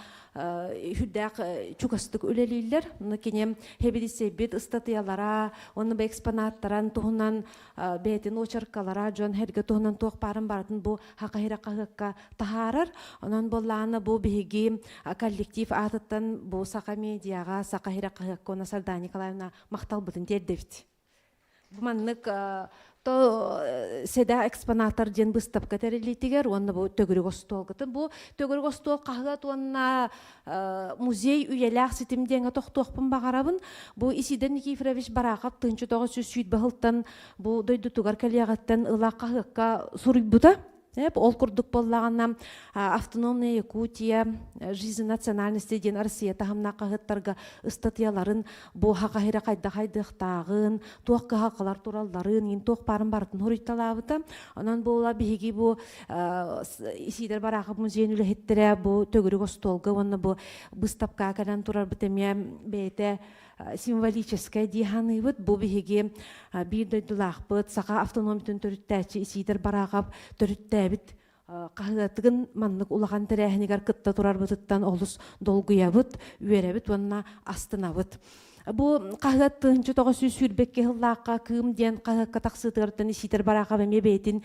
hüddaq çukastık öleliler. Onu kenem hebedise bit ıstatıyalara, onu bu eksponatlaran tuğunan beytin oçarkalara, John Herge tuğunan tuğ parın baratın bu haqahira qahıqqa taharar. Ondan bollana bu bihigi kollektiv atıttan bu saqa mediaga, saqahira qahıqqa ona Sardan Nikolaevna maqtal budun derdevit. Bu manlık то седа экспонаттар ден выставка терелитигер онны бу төгүрүк остол гытын бу төгүрүк остол кагат онна музей үйелак ситимденге токтокпун багарабын бу Исидер Никифорович Бараков 1900 бахылтан бу дойду тугар калиягаттан ылак кагыкка сурuybuта ол курдук боллаганнан автономная Якутия жизнь национальности ден Россия тахамна кагыттарга статьяларын бу хакахира кайда кайдыктагын туакка хакалар туралларын ин туак барын бартын хуритталабыта анан була биги бу Исидер Бараков музейин үлехеттере бу төгүрүк остолга онна бу выставка кадан турар битеме бете символическая диханыбыт бу биги бир дойдулакпыт сака автономиятын төрүттәчи Исидер Бараков төрүттәбит кагытыгын маннык улаган терехнигер кытта турар бытыттан олус долгуябыт үеребит онна астынабыт бу кагыт 1900 сүрбекке хыллакка кым ден кагыкка таксытыртын Исидер Бараков эмебетин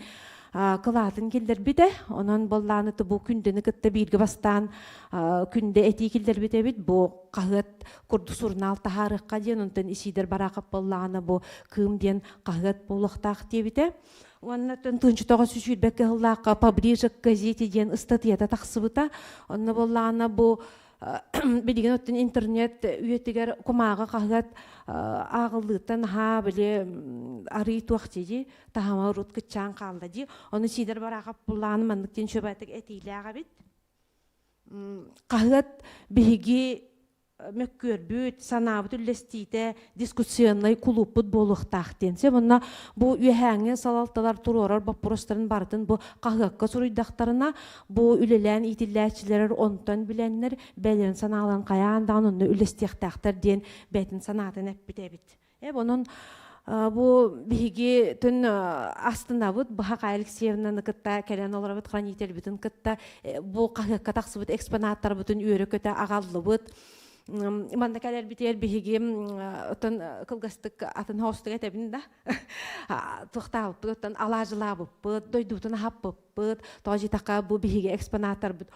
кылатын келдер бите, онан болланыты бу күндені кытта бирге бастан күнде эти келдер бите бит, бу кагыт курду сурнал тахарыкка ден, онтан Исидер Бараков болланы бу кым ден кагыт болуктак дебите. Онна 1900 сүрбекке хыллакка поближе к газете ден статьята таксыбыта, онна болланы бу билген оттун интернет үйетигер кумага кагат агылдыктан ха биле ары туактыжи тахама рут кычан калды оны сидер барага булланы мандыктен чөбатык этилега бит кагат биги мөккөрбүт санаабыт үллестиите дискуссионный клуббут болуктаахтен се мына бу үйәңе салалталар туророр баппуростарын бартын бу кагакка суруйдактарына бу үлелән итилләчилер онтон биленнер бәлен санаалан каяандан онны үллестиактактар ден бәтин санаатын эппитебит онун бу биги түн астынабыт Баха Алексеевнаны кытта келен оларбыт хранитель бүтүн кытта бу кагакка таксыбыт экспонаттар бүтүн үйөрө көтө агаллыбыт манда калер битер биги отон кылгастык атын хостук этебин да тукталып отон алажылабып дойдутун хаппып тожи така бу биги экспонаттар бут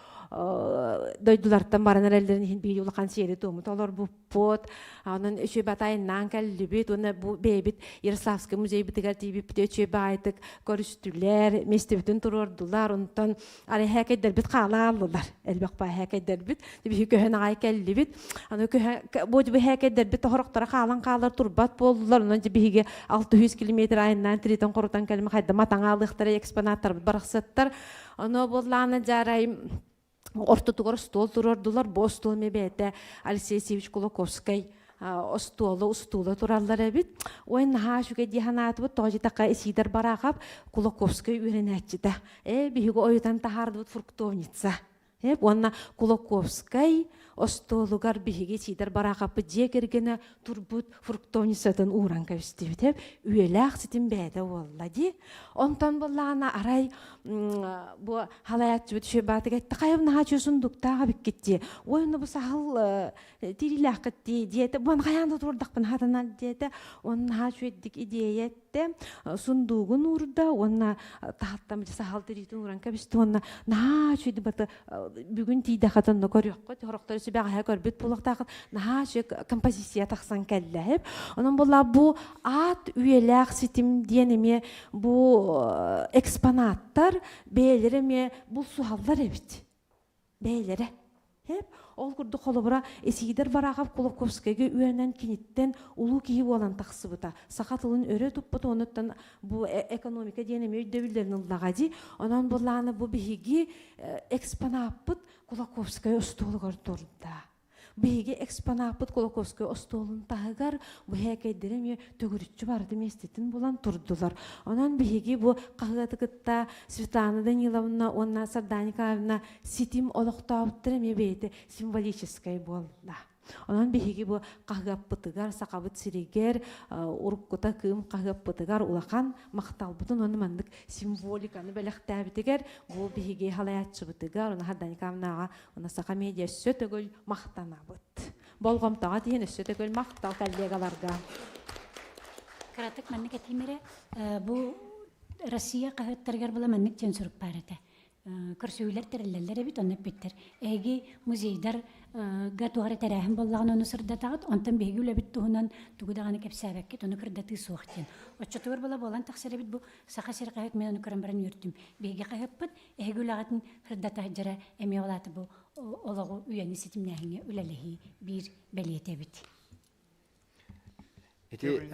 дойдулардан баран элдерин биги улакан сери тому толор бу пот анын үчө батайынан келлибит уну бу бебит Ярославский музей битигер тибип өчө байтык көрүстүлөр местебитин турордулар онтон ары хакедер бит калааллар элбек бай хакедер бит биги көһөн ай келлибит аны бу хакедер бит хороктора калан калар турбат болдулар онон биги 600 км айынан тритон корутан келме кайда матаңалыктар экспонаттар бараксаттар аны болланы жарай ортотугор стол турордулар бо стол мебете Алексей Севич Кулаковский стула тураллар бит ой нахашуге диханат бу тожи така исидер баракап Кулаковский үйренетчиде биги ойтан тахардыт фруктовница онна Кулаковский остолугар биги сидер баракапы жекергене турбут фруктовницадан уранка үстебит үйелак ситин беде боллади онтон боллана арай бу халаятчы бит шөбаты кетти кайым нахачы сундуктага бик кетти ойну бу сахыл тирилак кетти диете бун каянда турдакпын хатанал диете он нахачы эддик идеятте сундугун урда онна тахаттам сахал тиритин уранка бисти онна нахачы дибаты бүгүн тийде хатанны көрөккө тороктор сүбәгә көрбүт булактагы нахачы композиция таксан келлеп онун була бу ат үйелак ситим денеме бу экспонаттар бээлереме бул суаллар эбит бээлере ол курду холобура эсигидер барагап Кулаковскийге үйөнөн киниттен улуу кии болан таксыбыта сакатылын өрө туппут онуттан бу экономика денеме өйдөбүлдерин ыллагади онон буланы бу биги экспонаппыт Кулаковский остолугар турда биги экспонаппыт Кулаковский остолун тагар бу хекедереме төгүрүччү барды местетин булан турдулар онон биги бу кагатыкытта Светлана Даниловна онна Сарданиковна ситим олоктоптуреме бейте символической болда онон биги бу кагаппытыгар сакабыт сиригер уруккута кым кагаппытыгар улахан макталбытын ону мандык символиканы белектебитигер бу биги халаятчыбытыгар оны Сарданиковнага оны сака медиа сөтөгөл мактанабыт болгомтага тиен сөтөгөл мактал коллегаларга Каратык маннык этимере бу Россия кахыттаргар була маннык тен сүрүп барыта көрсөйлөр тереллер бит онны биттер эги музейдар гатуары терәһен боллаган оны сырдатагыт онтан беги үле бит туһунан тугудаганы кепсәбәкке тоны кырдаты суохтен оччотур була болан таксыра бит бу саха серкайык мен оны көрәмбәрен йөртүм беги кайыппыт эги улагатын кырдата жара эме олаты бу олагы үйәни ситимнәһиңе үлелеһи бир белиете бит эти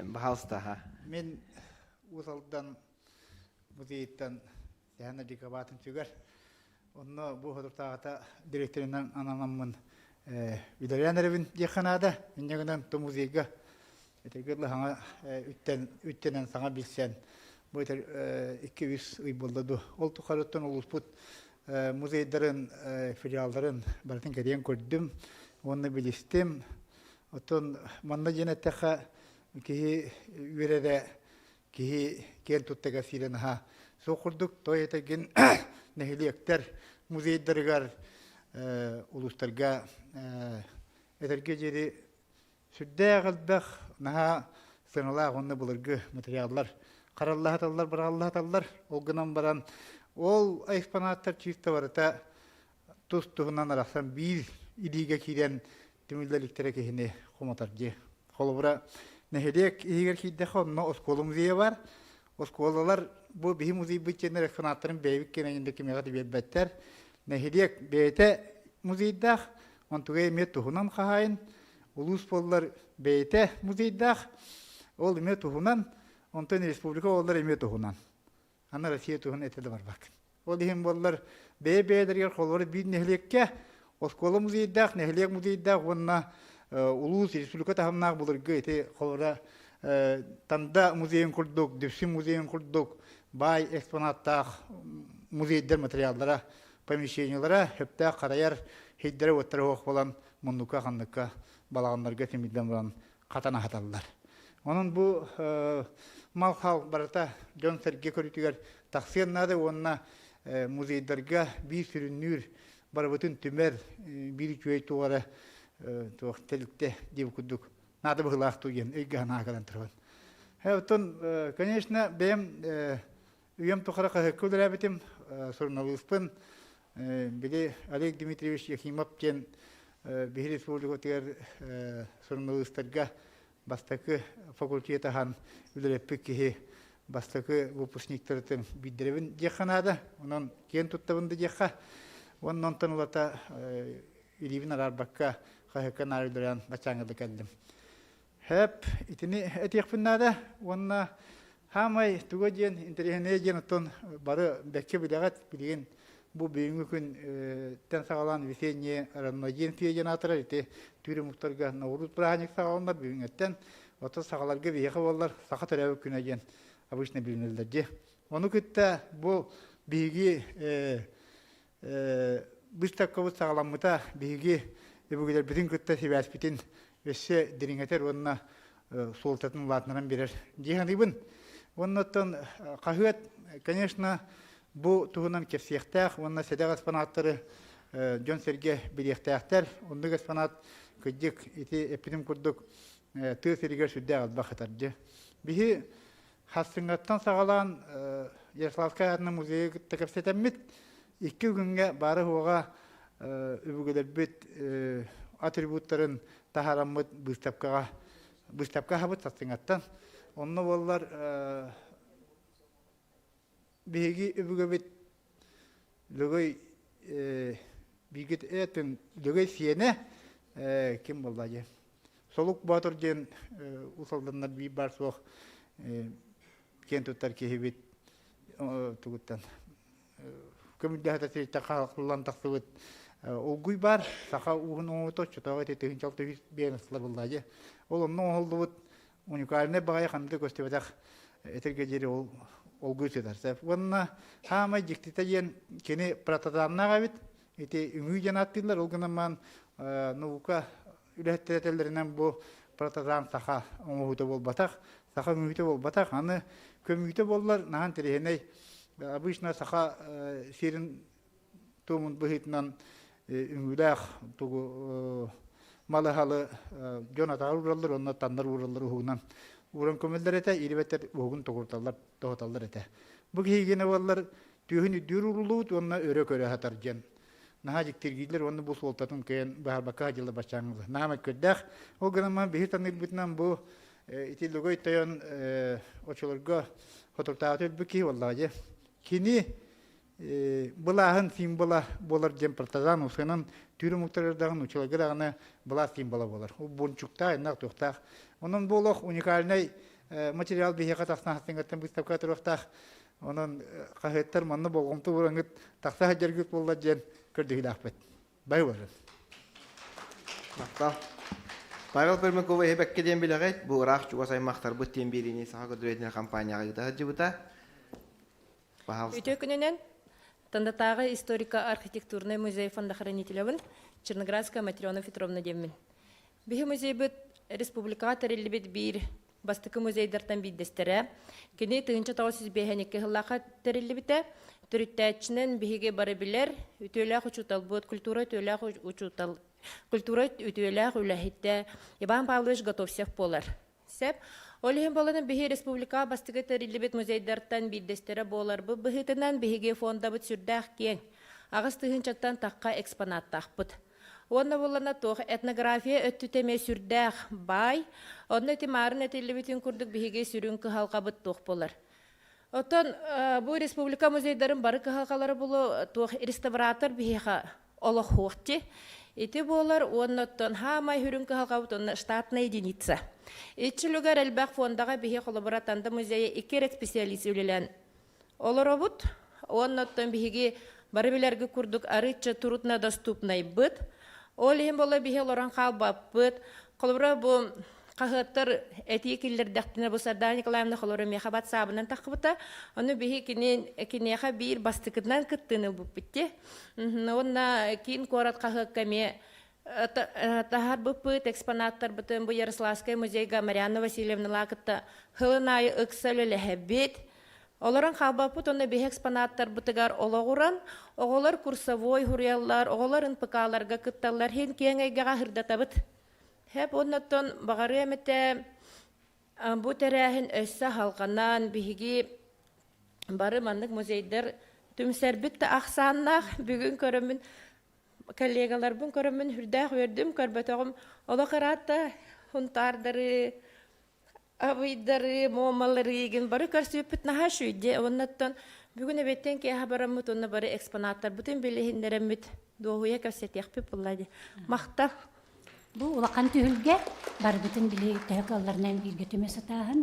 бахалста мен усалдан музейттан яна дикабатын чүгәр онно бу ходуртагата директорынан ананаммын видарянеревин диханада миннегенен то музейга этегерле хаңа үттенен саңа билсен бу 200 үй болду ол тухарыттан улуспут музейдерин филиалдарын бартын керен көрдүм онны билистим отон манна женеттеха ки үреде ки кен туттага сиренха сокурдук тоетеген нехилиектер музейдергар улустарга этерге жери сүддәгылбах наха сыналар онны булыргы материаллар караллахаталлар бараллахаталлар олгынан баран ол экспонаттар чисто барыта тустугунан арасан бир идиге кирен тимилдерлектере кехине коматаржы холобура нехилиек игер кидде хонно оскол музейе бар осколалар бу бихи музей битченер экспонаттарын бейбик кенегинде кемегати беббеттер нехилиек бейте музейдах онтугай эме тухунан хахайын, улус боллар бейте музейдах, ол эме тухунан, онтон республика олар эме тухунан. Ана Россия тухун этеді бар бак. Ол деген боллар бей-бейдергер қолары бейд нехлекке, оскола музейдах, нехлек музейдах, онна улус республика тахамнақ болырғы эти қолара танда музейін күрдік, дүпсі музейін күрдік, бай экспонаттақ музейдер материалдара, помещениялара, хөптақ қарайар, хейдері өттері оқ болан, мұндыққа қандыққа балағанларға темейден болан қатана қаталылар. Onun bu mal hal barata John Serge körütüger taksiyanlarda onunla muzeylerge bir sürünür barbatın tümer bir köy tuğara telikte diye kuduk. Nada bu hılak tuğen eggahına kadar tırvan. Hevton, конечно, benim üyem tuğara kahıkkıdır abitim sorunalıyspın. Bile Oleg Dmitrievich Yakimov bir respublika sorunalıyspırga бастакы факультетахан үлереппик кихи бастакы выпускниктарын бидеревин жеханада, онон кен туттабынды жеха, онон тонулата иливин арарбакка хайыкка нарыдыран бачаңыды кәлдім. Хэп, итini этекпиннада, онна хамай туга ден интерехене ден оттон бары бәкке билегат билеген bu büyüğü gün ten sağlan visenye aranmajen fiyen atara ite türü muhtarga Navruz Brahanik sağlanlar büyüğetten oto sağlarga viyehe bollar sakat örev günagen abışne bilinirlerdi. Onu kitte bu büyüğü bistakavut sağlanmıta büyüğü bu kadar bütün kitte sivaspitin vesse diringeter onna soltatın latnaran birer. Cihanibin ondan kahvet, конечно, bu tuhundan kefsiyektak, onunla sedek aspanatları John Serge biliyektaklar, onluk aspanat kıcık, iti epidim kurduk, tığ seriger süddek alba khatarcı. Bihi hassıngattan sağalan Yaroslavskaya adına muzeyi tekefsetemit, 2 günge barı hoğa übügeler bit atributların taharamıt bıstapka habıt hassıngattan. Onunla bollar Bihigi übügebit lögöy bigit etin lögöy siyene kim bollaje. Soluk batır jen usaldanlar bir bar soğuk kentutar kehibit tuguttan. Kömüdde hata seyta kallan taksıvıt olguy bar saka uğun oğutu çutağı eti hincaltı hüs beyanısılar bollaje. Olum ne oldu unikaline bağaya kanıtı göstebedak etergeceri olguy sedarsa. Onunla hama jiktitajen kene pratatannaga bit eti üngü janattılar olgunaman nuvuka ürettelerinden bu pratatan saka oğutu bol batak saka üngüte bol batak anı kömüte bollar nahan terehene обычно саха сирин томун быхитнан үңүлах тугу малахалы жонатар ураллар онна тандар ураллар угунан уран көмөлдер эте ирбеттер угун тогурталлар тоготаллар эте бу кийгене баллар түйүнү дүрүрулут онна өрө көрө хатар жен наха жиктиргилер онны бу солтатын кен баһарбака жылы бачаңыз нама көддах о грамма бихитан илбитнан бу итилгой таян очолорго фототаатып бики валлажы kini bulahın simbola bolar jem partizan usanın türü muhtarlardan uçulagırağına bulah simbola bolar. O bonçukta enak tohta. Onun bolok unikalnay materyal bir yakat asna hastingatten bistavka tarafta. Onun kahvetler manna bolgumtu burangıt taksa hajargıt bolar jem kırdı hilafet. Bay var. Makta. Pagal permekova hebek kedem bilagayt bu raq çuwasay maktar bu tembirini saha gödüretine kampanyaya gıda jibuta. Ütөкүнүнөн Тандатагы историко-архитектурный музей фондохранителевин Черноградская Матрёна Петровна демин. Бихи музей бит республикага терилибит бир бастыкы музейдерден биддестере. Кини тыгынча таусыз бехенекке хыллака терилибите. Түрүттәчинен бихиге бары билер. Үтөләк учутал бут культура үтөләк учутал. Культура үтөләк үләхитте. Иван Павлович Готовсев полар. Сеп Олихин боланы бихи республика бастыгы терилибит музейдерден биддестере болар. Бу бихитинен бихиге фонда бит сүрдәк кен. Агыс тыгынчаттан такка экспонаттак бут. Онна болана тох этнография өттүтеме сүрдәк бай. Онна тимарын этилибитин курдук бихиге сүрүнкү халка бут тох болар. Отон бу республика музейдерин бары халкалары болу тох реставратор бихиха олох хуакчы. Ити болар онноттон хамай хүрүнкө халгабыт онна штатная единица. Итчилүгөр элбак фондага бихи коллаборатанда музейе икерек специалист үлелен олоробут. Онноттон бихиги бары билерге курдук арыча турутна доступнай быт. Ол хем бола бихи лоран халбап быт. Колбора бу кахыттар этикиллер дактына бу Сардар Николаевна холоры мехабат сабынан такыбыта. Оны бихи кинеха бир бастыкынан кыттыны бу битти. Онна кин корат кахыккаме тахар быпыт экспонаттар бытын бу Ярославская музейга Марьяна Васильевна лакытта хылынайы ыксалөле хэббит. Оларан халбапыт оны бихи экспонаттар бытыгар ологуран, оголар курсовой хурияллар, оголар НПК-ларга кытталлар хен кеңайга хырдатабыт. Хеп оннаттон багары эмете бу терәһин өссө халганан биһиги бары маннык музейдер түмсәрбит та ахсаннах бүгүн көрөмүн коллегалар бун көрөмүн хүрдәх өрдүм көрбөтөгүм ола карата хунтардары абыйдары момалары ген бары көрсөпүт наха шүйде оннаттон бүгүн эбеттен ке хабарамыт онна бары экспонаттар бутун билихиндеремит доогуя көсөтекпи буллади мактап. Бу улақан түйілге бар бүтін біле тәйқаларынан бірге төмесі тағын,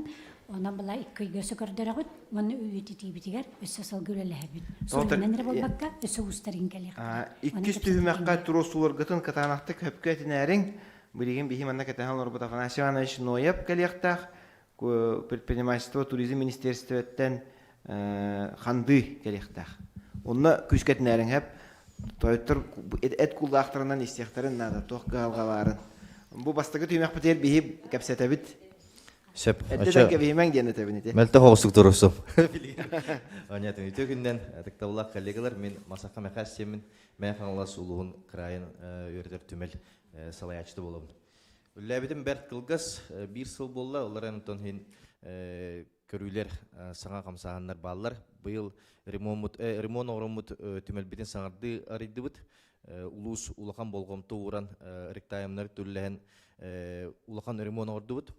ona bala ikki gösü gördüregüt, onu üyeti tibitiger, össe salgülele hebit. Sorundan ne bolbakka, össe ustarin kelek. İkki tühümekka turosulargıtın katanaktık höpketin erin, bilgin bihim anna katahanlar bu Афанасьевич Нояб kelektak, предпринимательство туризм министерствоттан ханды келектак. Онна күскетин эрин хеп тойтор эт кулактарынан истехтерин нада тох галгаларын. Бу бастыгы түймек битер бихип кепсетебит. Шеп. Эдден кебимен гене тебинете. Мелте хогсук турусум. Анятын үтөгүндөн атыктабылак коллегалар мен масакка макассемин мен ханлас улугун крайын өрдөр түмел салаячты болом. Үлләбидим берт кылгас бир сыл болла, олар антон хин көрүлөр саңа камсаганнар баллар. Быйыл ремонт оромут түмел битин саңарды арыдыбыт. Улус улахан болгомто уран ректаймнар түлләһен улахан ремонт ордубыт.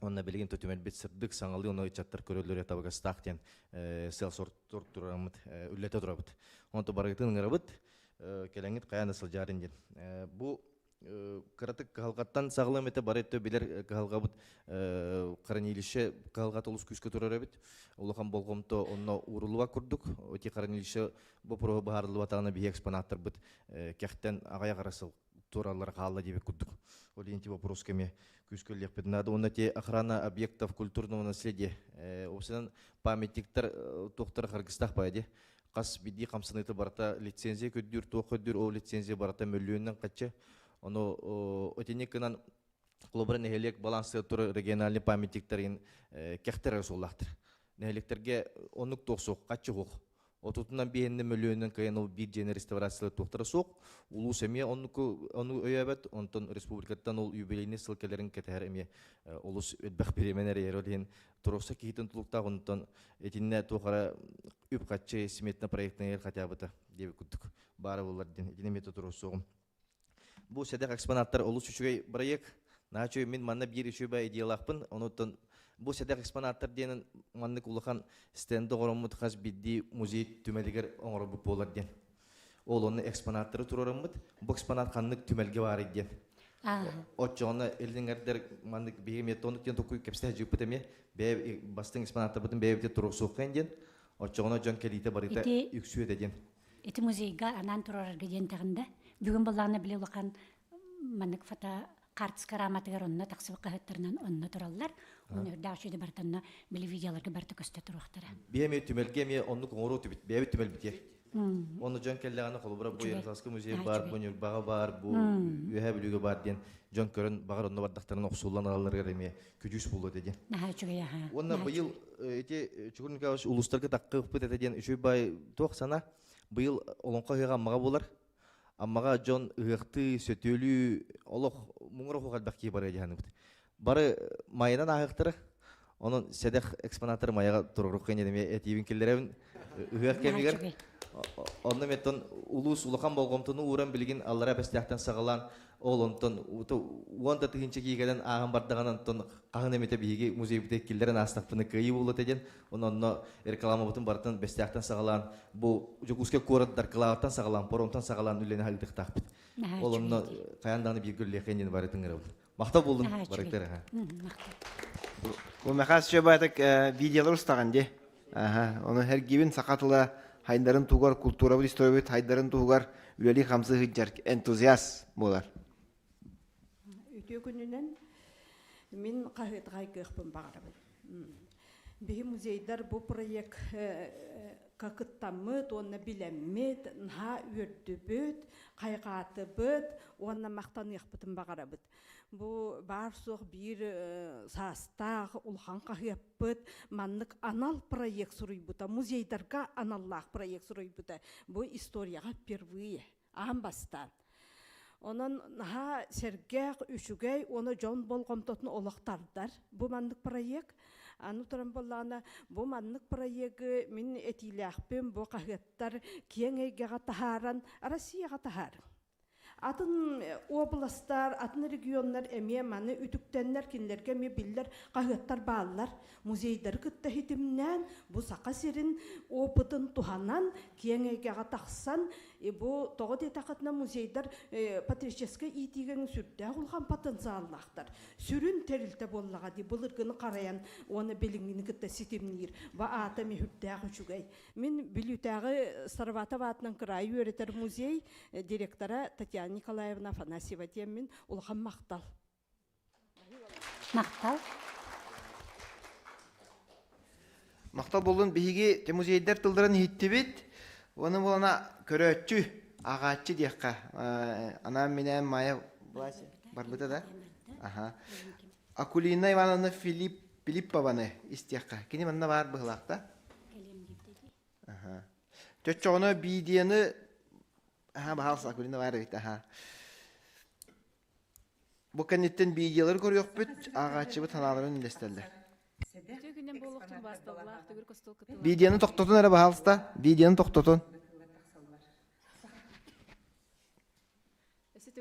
Онна билген төтөмел бит сырдык саңалы оны чаттар көрөлөр ятабага стактен сел сорттор турамыт үллете турабыт. Онто барыгытын ырабыт келеңит каяны сыл жарынден. Бу кыратык калгаттан сагылым эте бар этте билер калгабыт каранилише калгат улус күскө турарабыт. Улахан болгомто онно урулуга курдук. Оти каранилише бу про баарлы батаны би экспонаттар бит кехтен агая карасыл туралар калла деп курдук. Олинти вопрос кеме күскөллек надо оннате охрана объектов культурного наследия. Осынан памятниктер тоқтар Кыргызстан байди. Кас биди камсыныты барата лицензия көдүр тоқыдыр о лицензия барата миллионнан качча. Оно отенекынан клубрын элек балансы тур региональный памятниктерин кехтер соллахтыр. Неликтерге онук токсок каччы кок. Отутунан биенне миллионнан кайын бир жена реставрациялы тоқтара сок. Улус эме onu өйәбәт, онтон республикаттан ол юбилейный сылкаларын кетәр эме улус өтбәк беременер ероден турокса китен тулукта онтон этинне тохара үпкатчы сметна проектный хотя бы деп күттүк. Бары булардан этине мета туросугум. Бу седек экспонаттар улус үчүгөй проект. Начо мен манна бир үчүбә идеялакпын, онтон бу седек экспонаттар денен маннык улахан стенди коромут хас бидди музей түмелигер оңорбу боларден. Ол оны экспонаттары турарамыт, бу экспонат каннык түмелге бар иден. Отчоны элдиңердер маннык бегемет тонуктен токуй кепсте жыпыт эме, бе бастың экспонаттар бутун бебете турусуккан ден. Отчоны жон келите барыта үксү эден. Эти музейга анан турарга ден тагында бүгүн булланы биле улахан маннык фото картс караматыгар онна таксыбы кахаттарынан онна тураллар. Оны дашыды бартанна биле видеоларга барты көстө туруктара. Беме түмелге ме онну коңору түбит, бебе түмел бите. Оны жон келлеганы колбура бу Ярославский музей бар, бу Нюрбага бар, бу Үһә билүгө бар ден. Жон көрөн багар онно бардактарын оксуллан алаларга эме күжүс болду деген. Онна быйыл эти Чугунников улустарга таккып бит деген үчөй бай ток сана быйыл олонко хыйгамага болар. Аммага жон ыгыкты сөтөлүү олох муңур хогалбакки бар эден. Бары майынан агыктыр. Онун седек экспонаттар маяга турурук кенеме этибин келлеребин ыгык кемигер. Онны меттон улус улахан болгомтуну уран билген аллара бестяктан сагалан олонтон уонда тыгынча кийгеден аган бардыганантон кагын эмете биги музей битеккилдерин астакпыны кыйы болот эден. Онно реклама бутун бартын бестяктан сагалан бу жукуске кораттар клаваттан сагалан поромтан сагалан үлени хагдыктакпыт. Олонно каянданы бир гүллекен бар этиңер. Мактап болдум барыктар. Бу махас жабатык видеолар устаган де. Оны һәр гибин сакатыла хайдарын тугар культура бу история бит хайдарын тугар үлели хамсы хиджар энтузиаст булар. Үтө күнүнен мен кайгы кыппын багарабын. Бии музейдар бу проект какыттамыт, онна билеммет, нха үрдүбөт, кайгатыбыт, онна мактаныйыкпытын багарабыт. Бу бар соқ бир састаг улхан кахыппыт, маннык анал проект суруйбута, музейдарга аналлах проект суруйбута. Бу историяга впервые, амбастан. Онон наха сергек үшүгей, оны жон болгомтотун олоктардар. Бу маннык проект. Ану туран боллана бу маннык проекты мен этилякпен бу кахыттар кеңейге тахаран Россияга тахар. Атын областар, атын регионнар эме маны үтүктеннер кинлерге ме биллер кахыттар баалар. Музейдар кытта хитимнен бу сака сирин опытын туханан кеңейге тахсан бу тогот этакатна музейдар патриотический итиген сүрдө кулган потенциаллахтар. Сүрүн терилте боллага ди булыргыны караян оны билиңини кытта ситимнир. Ва ата ме хүттагы чугай. Мен билүтагы Сарватова атынан край өретер музей директора Татьяна Николаевна Афанасьева темин улган мактал. Мактал. Мактал болдун биги музейдер тылдырын хиттибит. Оны болана көрөтчү агачы дияка. Ана менен мая барбыта да. Акулина Ивановна Филиппованы истияка. Кини манна бар быгылакта. Чөччөгөнө бидияны бахалса Акулина бар бит. Бу кенеттен бидиялар көрөк бүт агачы бу таналарын илестелдер. Видеоны тоқтотун әрі бағалыста. Видеоны тоқтотун.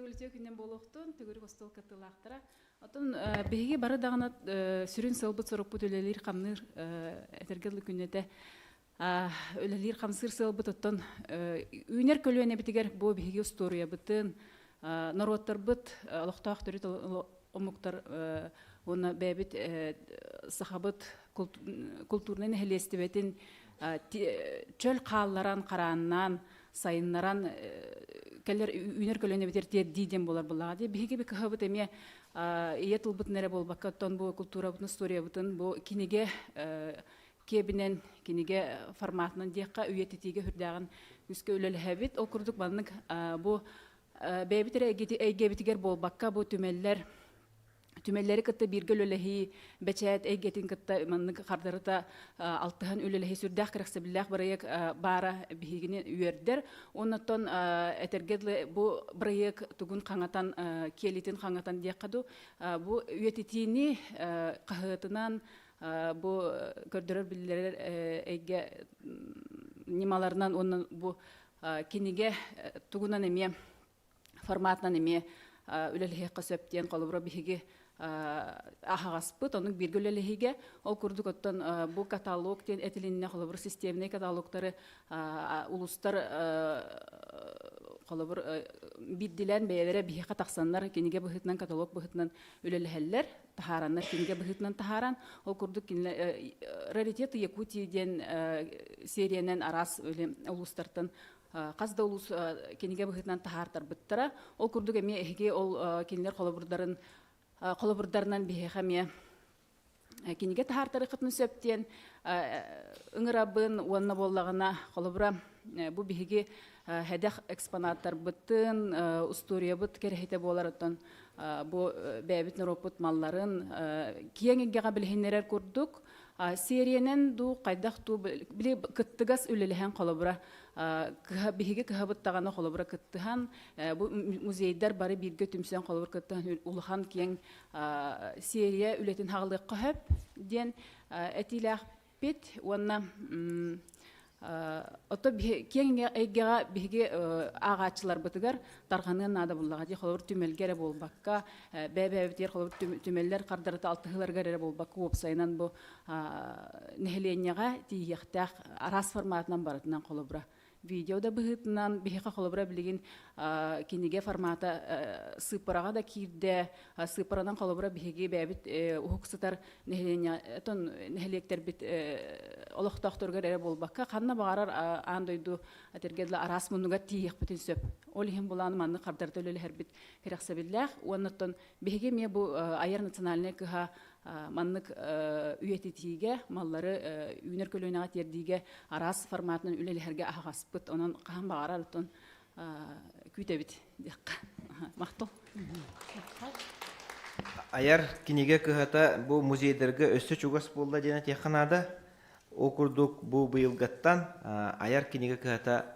Өсі күннен болуқтын, түгірі қостол катылақтыра. Отын бейге бары дағына сүрін сылбыт сұрық бұт өлелер қамныр әтергелі күннеті. Өлелер қамсыр сылбыт оттын үйнер көлуіне бітігер бұл бейге история бұтын. Народтар бұт, лоқтақ түрет омуқтар оны бәбіт сахабыт культурнын хелестебетін чөл қалларан қараннан сайыннаран кәлер үйнер көліне бітер дейден болар бұлаға де. Бейге бі кіхабыт әме ие тұлбытын әрі болбаққа тон бұл культура бұтын, история бұтын бұл кенеге кебінен, кенеге форматынан дейққа үйететеге хүрдіғын үске өлелі әбет. Ол күрдік банның бұл бәбітері әйгебітігер болбаққа бұл түмелләре кытта биргел өлеһи бәчәт әйгетин кытта маннык кардарыта алтыхан өлеһи сүрдәх кырыксы биллах барык бара бигине үердер. Оннан этергедле бу барык тугун каңатан келитин каңатан диякаду бу үетитини кахытынан бу көрдөрөр биллер әйге нималарынан оннан бу киниге тугунан эме форматынан эме үлелеһи касөптен колобро биһиги ахагаспыт оның биргөлелеһиге ол курдук оттон бу каталог тен этилинне колобро системный каталогтары улустар колобро биддилен бәяләре биһига таксаннар киниге быһытнан каталог быһытнан үлелеһеллер тахараннар киниге быһытнан тахаран ол курдук раритет Якутии ден сериянен арас улустартан Казда улус кенеге быһытнан тахартар быттара. Ол курдук эме эһиге ол кенелер колобурдарынан биһига ме кенеге тахартары кытны сөптен ыңырабын уанна боллагына колобура бу биһиге хәдәх экспонаттар быттын история быт керехете боларыттан бу бәбит неропут малларын киеңгега билһиннерер курдук. Сериянен ду кайдах ту биле кыттыгас үлелеһен колобура биһиге кыһабыттаганы колобура кыттыхан бу музейдар бары бирге түмсен колобур кыттыхан улахан киң серия үлетин хагылык кыһап ден этилах бит уанна ото киң эйгега биһиге агачылар бытыгар тарганын нада буллага ди колобур түмелгере болбакка бәбәбитер колобур түмеллер кардарыта алтыгыларга эре болбакка опсайнан бу нехленияга тиехтах арас форматынан барытынан колобура видео да быһытынан биһиха холобра билигин киниге формата сыпырага да кирде сыпырадан холобра биһиги бәбит ухуксытар нехелектер бит олохтохторгар эре болбакка ханна багарар андойду атергедла арас мунуга тиих битин сөп ол хим буланы манны кардарды өлелер бит керексебиллах оннотон биһиги ме бу аяр национальный кыха маннык үйетитиге маллары үйнер көлөнага тердиге арас форматынан үлелерге агаспыт онон кахан багаралтон күтебит дикка мактол Аяр киниге кыхата бу музейдерге өссө чугас болда жана теханада окурдук бу быйылгаттан аяр киниге кыхата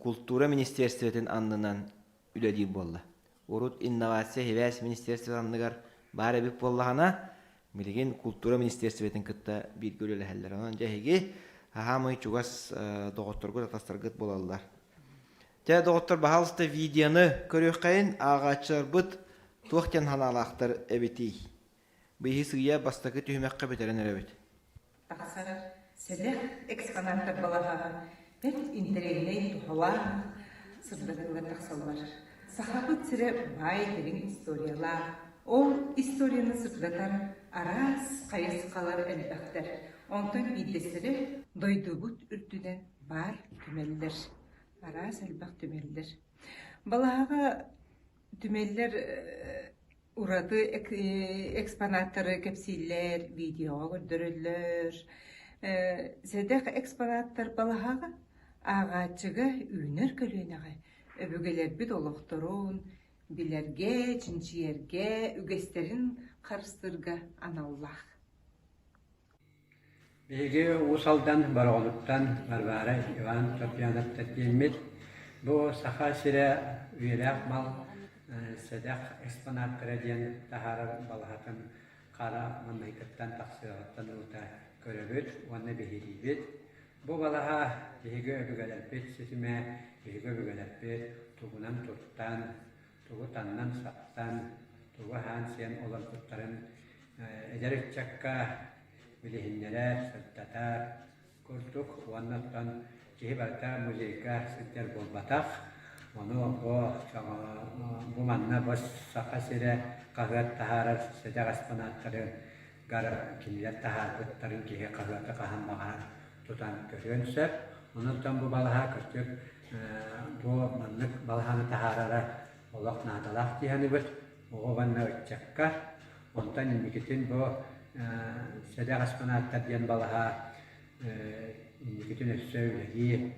культура министерствотен аннынан үледир болла. Урут инновация хевес министерство анныгар бары бик боллахана Милеген культура министерствотен кытта бир көрөлөһәлләр. Анан жаһиги хамы чугас доготторго татастыргыт болалар. Жа доготтор баһалыста видеоны көрөккәйин агачар бут туохтен ханалактар эбити. Быйсыгыя бастакы төһмәккә бетерен эбит. Тахсар седех экспонаттар балага бет интерегней тухала сырдыгы тахсаллар. Сахабыт сире бай терин историялар. Ол историяны сырдатар арас кайысқалар әлбәқтер. Онтан бидесері дойдубут үртүнен бар түмелдер. Арас әлбәқ түмелдер. Балаға түмелдер урады экспонаттары кепсилер, видеоға көрдірілер. Седеқ экспонаттар балаға ағачыға үйнер көлінеға. Өбігелер бит олықтырын, билерге, чинчиерге, үгестерин қарыстырға анаулах. Беге усалдан барғануттан Варвара Иван Топьянов тәтемет. Бұл саха сире үйрек мал седеқ экспонаттары ден тахары балғатын қара маннайкыттан тақсырағаттан ұлта көрөбет, оны бейірейбет. Бұл балаға беге өбігелербет, сесіме беге өбігелербет, туғынан тұттан, туғы таннан сақтан, туғы хан сен олар тұттарын әдерік чакка білігіннелер, сұрттатар, көрдік, оннаттан кей барта музейка сеттер болбатақ, оны бұл манна бос сақа сире қағат тахарар седеқ аспанаттары ғар кенелер тахар бұттарын кейі қағаты қахан бағар тұтан көрген сөп, оннаттан бұл балаға көрдік, бұл маннық балағаны тахарара олақ надалақ дегені бұд, оғанна өтчакка, онтан имекетін бұл седеқ аспанаттар ден балаға имекетін өссө үлегі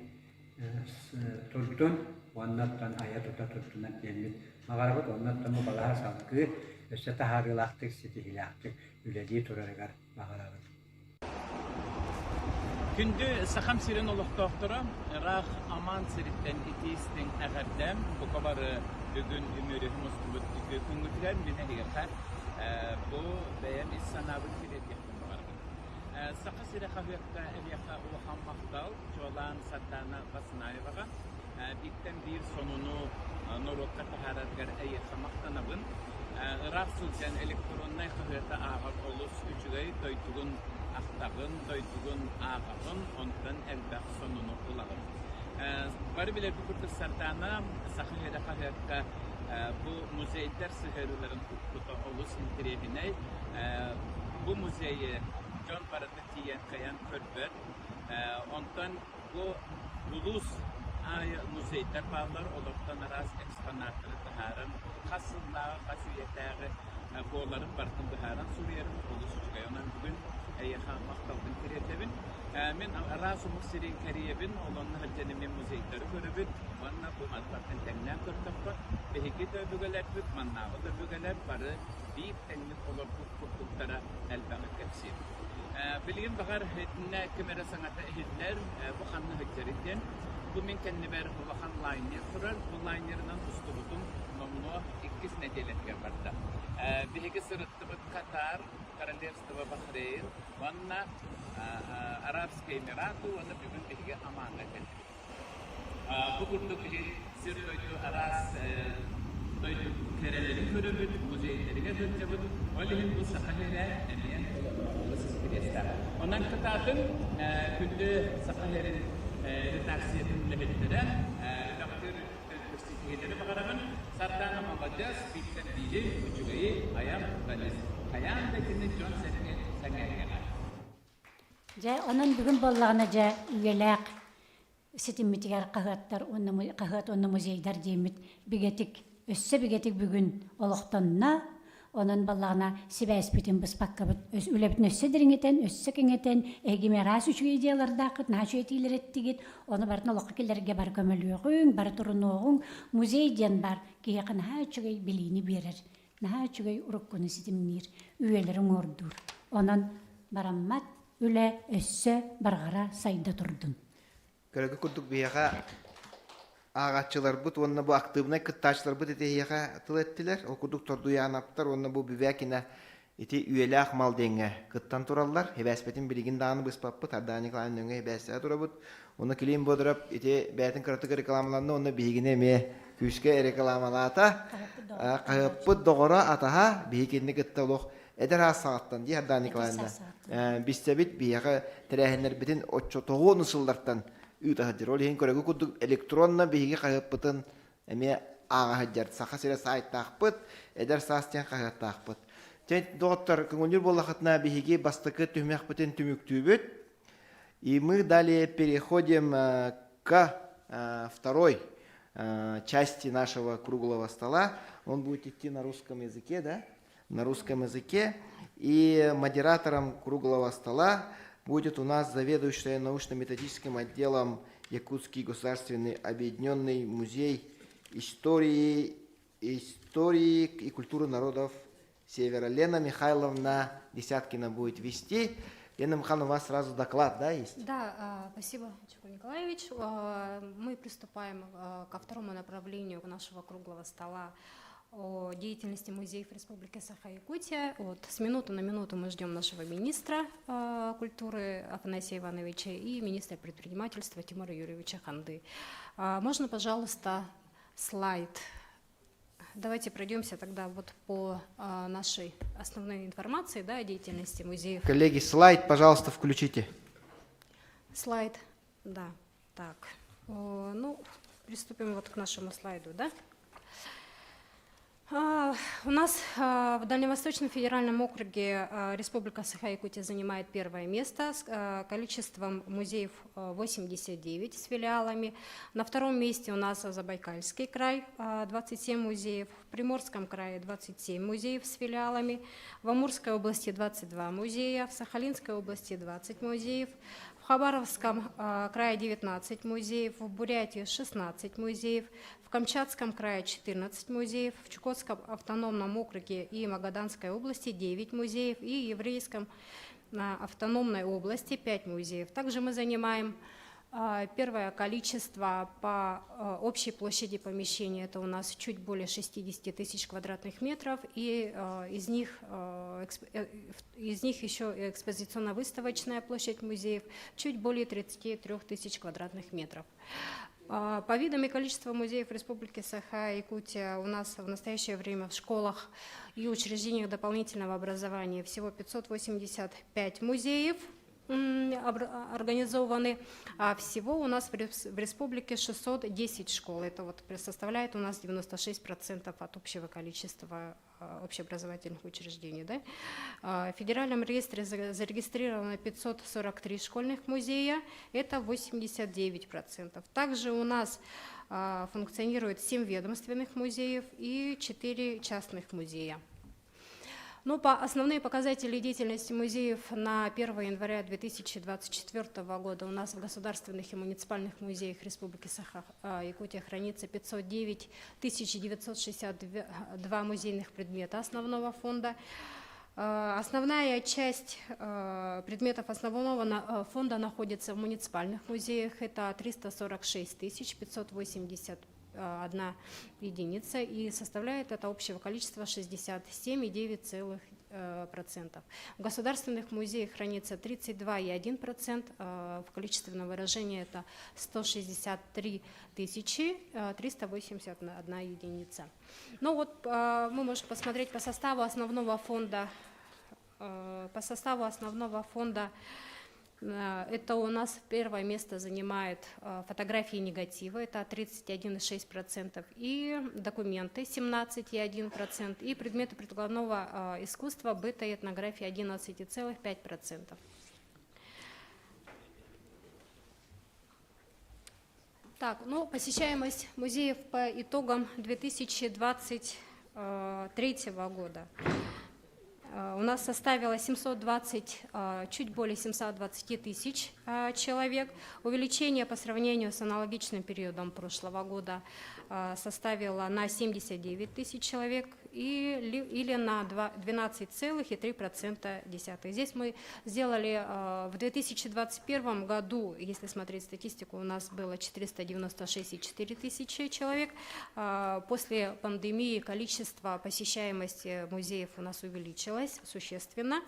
тұрдын, оннаттан ая тұта тұрдынат демет. Мағарабыд оннаттан бұл балаға салқы өссө тахарылақтық, сетихилақтық үлегі тұрарығар мағарабыд. Күнді сақам сирен олықтақтыра, рақ аман сиреттен итейістің әғірдем, бұқа бары бүгін өмірі мұстыбыт күнгітілер мен әйеқа, бұл бәйім иссанабын келеткен барғын. Сақа сире қағыяқта әйеқа ұлыған мақтал, жолан саттана басынаеваға, биттен бір сонуну норотқа тахарадгар әйеқа мақтанабын, рақ сылжан электроннай қағыяқта ағыр олыс үчігай дойтығын ақтағын, дойтығын ағағын, онтан әлбәқ сонуну ұлағын. Бары білер бүкірді сардана сақын әді қағыяққа бұл музейдер сығырыларын құққыта олыс интеребіней. Бұл музейі жон барады тиен қаян көрбір. Онтан бұл ұлыс музейдер бағылар олықтан арас экспонаттары тұхарын, қасылдағы, қасуеттәғі боларын бартын бұхарын Суриярын олыс үшігай. Онан бүгін әйеға мақталдың керетебін. Мен разу мұқсирин кәриебін, олонны хәлженемен музейдері көрібін. Онна бұл матбақтың тәңнен көртіп бар. Бәйгі де бүгілер бүк, маннағы да бүгілер бары бейіп тәңнік олар бұл құттықтара әлбәғі кәпсен. Білген бағар хәйтіне кемері саңата әйелер бұл қанны хәйтерінден. Бұл мен кәнні бәрі бұлақан лайнер тұрар. Бұл лайнерінен ұстығыдың номно 2 неделетке барды. Бәйгі сұрытты бұд Катар, Королевство Бахрейн, ванна Арабские Эмираты, ванна бүгін бәйгі аман әкелді. Бүгінді білген сыр дойды арас дойды кәрелері көрібіт, музейлерге дөттебіт, олығын бұл сақалері әмейен олысыз білесті. Онан Катардың күнді сақалерін редакцияның лебеттерен, редактор көстекегелері бағарағын, сартаны мағадас, биттен дейі, үчігейі, аян ғалес. Аян да кені жон сәңгәйгені. Жа, onun бүгін боллағына жа үйеләк сетіммітігер қағаттар, қағат оны музейдар дейміт, бігетік, өссі бігетік бүгін олықтанына, onun боллағына себәспетін біз паққабыт, үләбітін өссі діріңетен, өссі кеңетен, әгіме рас үшігі идеяларда қыт, нашу етейлер еттігет, оны барын олыққа келерге бар көмілуғын, бар тұрын оғын, музейден бар, кейеқін хачугай білейні берер, хачугай ұрыққыны сетімнер, үйелерін ордур. Onun бараммат, үлі өссі барғара сайда тұрдың. Көрігі күрдік бияға ағатчылар бұд, онына бұл активнай кыттачылар бұд еті еға тыл еттілер. Ол күрдік тұрду яғанаптар, онына бұл бүбәкіне еті үйелі ақмал денге кыттан тұралар. Хебәспетін білігін дағаны бұспап бұд, Арданы Николаевна өңе хебәсі тұра бұд. Оны келейін бұдырап, еті бәтін қыртығы рекламаланды, оны бейгіне ме күшке рекламалата. Қағып бұд доғыра атаға бейгенні кытта олық. Эдер сағаттан дей Арданы Николаевна. Бістебіт бияға тірәхінер бітін 9 нысылдартан үйтахаджыр. Ол ең көрігі күрдік электронна бейге қағып бұтын әме ағахаджар. Сақа сірі сайттақ бұт, әдер састен қағаттақ бұт. Жән доғыттар күнгендер болақытына бейге бастықы түмек бұтын түміктүү бүт. И мы далее переходим к второй части нашего круглого стола. Он будет идти на русском языке, да? На русском языке. И модератором круглого стола будет у нас заведующая научно-методическим отделом Якутский государственный объединенный музей истории и культуры народов Севера. Лена Михайловна Десяткина будет вести. Лена Михайловна, у вас сразу доклад, да, есть? Да, спасибо, Чукун Николаевич. Мы приступаем ко второму направлению нашего круглого стола о деятельности музеев Республики Саха-Якутия. Вот, с минуты на минуту мы ждем нашего министра культуры Афанасия Ивановича и министра предпринимательства Тимура Юрьевича Ханды. Можно, пожалуйста, слайд? Давайте пройдемся тогда вот по нашей основной информации, да, о деятельности музеев. Коллеги, слайд, пожалуйста, включите. Слайд, да, так. Ну, приступим вот к нашему слайду, да. У нас в Дальневосточном федеральном округе Республика Саха-Якутия занимает первое место с количеством музеев 89 с филиалами. На втором месте у нас Забайкальский край, 27 музеев. В Приморском крае 27 музеев с филиалами. В Амурской области 22 музея. В Сахалинской области 20 музеев. В Хабаровском крае 19 музеев, в Бурятии 16 музеев, в Камчатском крае 14 музеев, в Чукотском автономном округе и Магаданской области 9 музеев и Еврейском автономной области 5 музеев. Также мы занимаем первое количество по общей площади помещения. Это у нас чуть более 60 тысяч квадратных метров, и из них еще экспозиционно-выставочная площадь музеев чуть более 33 тысяч квадратных метров. По видам и количеству музеев Республики Саха-Якутия у нас в настоящее время в школах и учреждениях дополнительного образования всего 585 музеев организованы, а всего у нас в республике 610 школ. Это вот составляет у нас 96% от общего количества общеобразовательных учреждений. Да? В федеральном реестре зарегистрировано 543 школьных музея, это 89%. Также у нас функционирует 7 ведомственных музеев и 4 частных музея. Но по основные показатели деятельности музеев на 1 января 2024 года у нас в государственных и муниципальных музеях Республики Саха-Якутия хранится 509 962 музейных предмета основного фонда. Основная часть предметов основного фонда находится в муниципальных музеях. Это 346 581 единица, и составляет это общего количества 67,9%. В государственных музеях хранится 32,1%, в количественном выражении это 163 381 единица. Ну вот мы можем посмотреть по составу основного фонда. Это у нас первое место занимает фотографии негатива, это 31,6%, и документы 17,1%, и предметы прикладного искусства, быта и этнографии 11,5%. Так, ну, посещаемость музеев по итогам 2023 года у нас составила 720, чуть более 720 тысяч человек. Увеличение по сравнению с аналогичным периодом прошлого года составило на 79 тысяч человек или на 12,3%. Здесь мы сделали в 2021 году, если смотреть статистику, у нас было 496,4 тысячи человек. После пандемии количество посещаемости музеев у нас увеличилось существенно.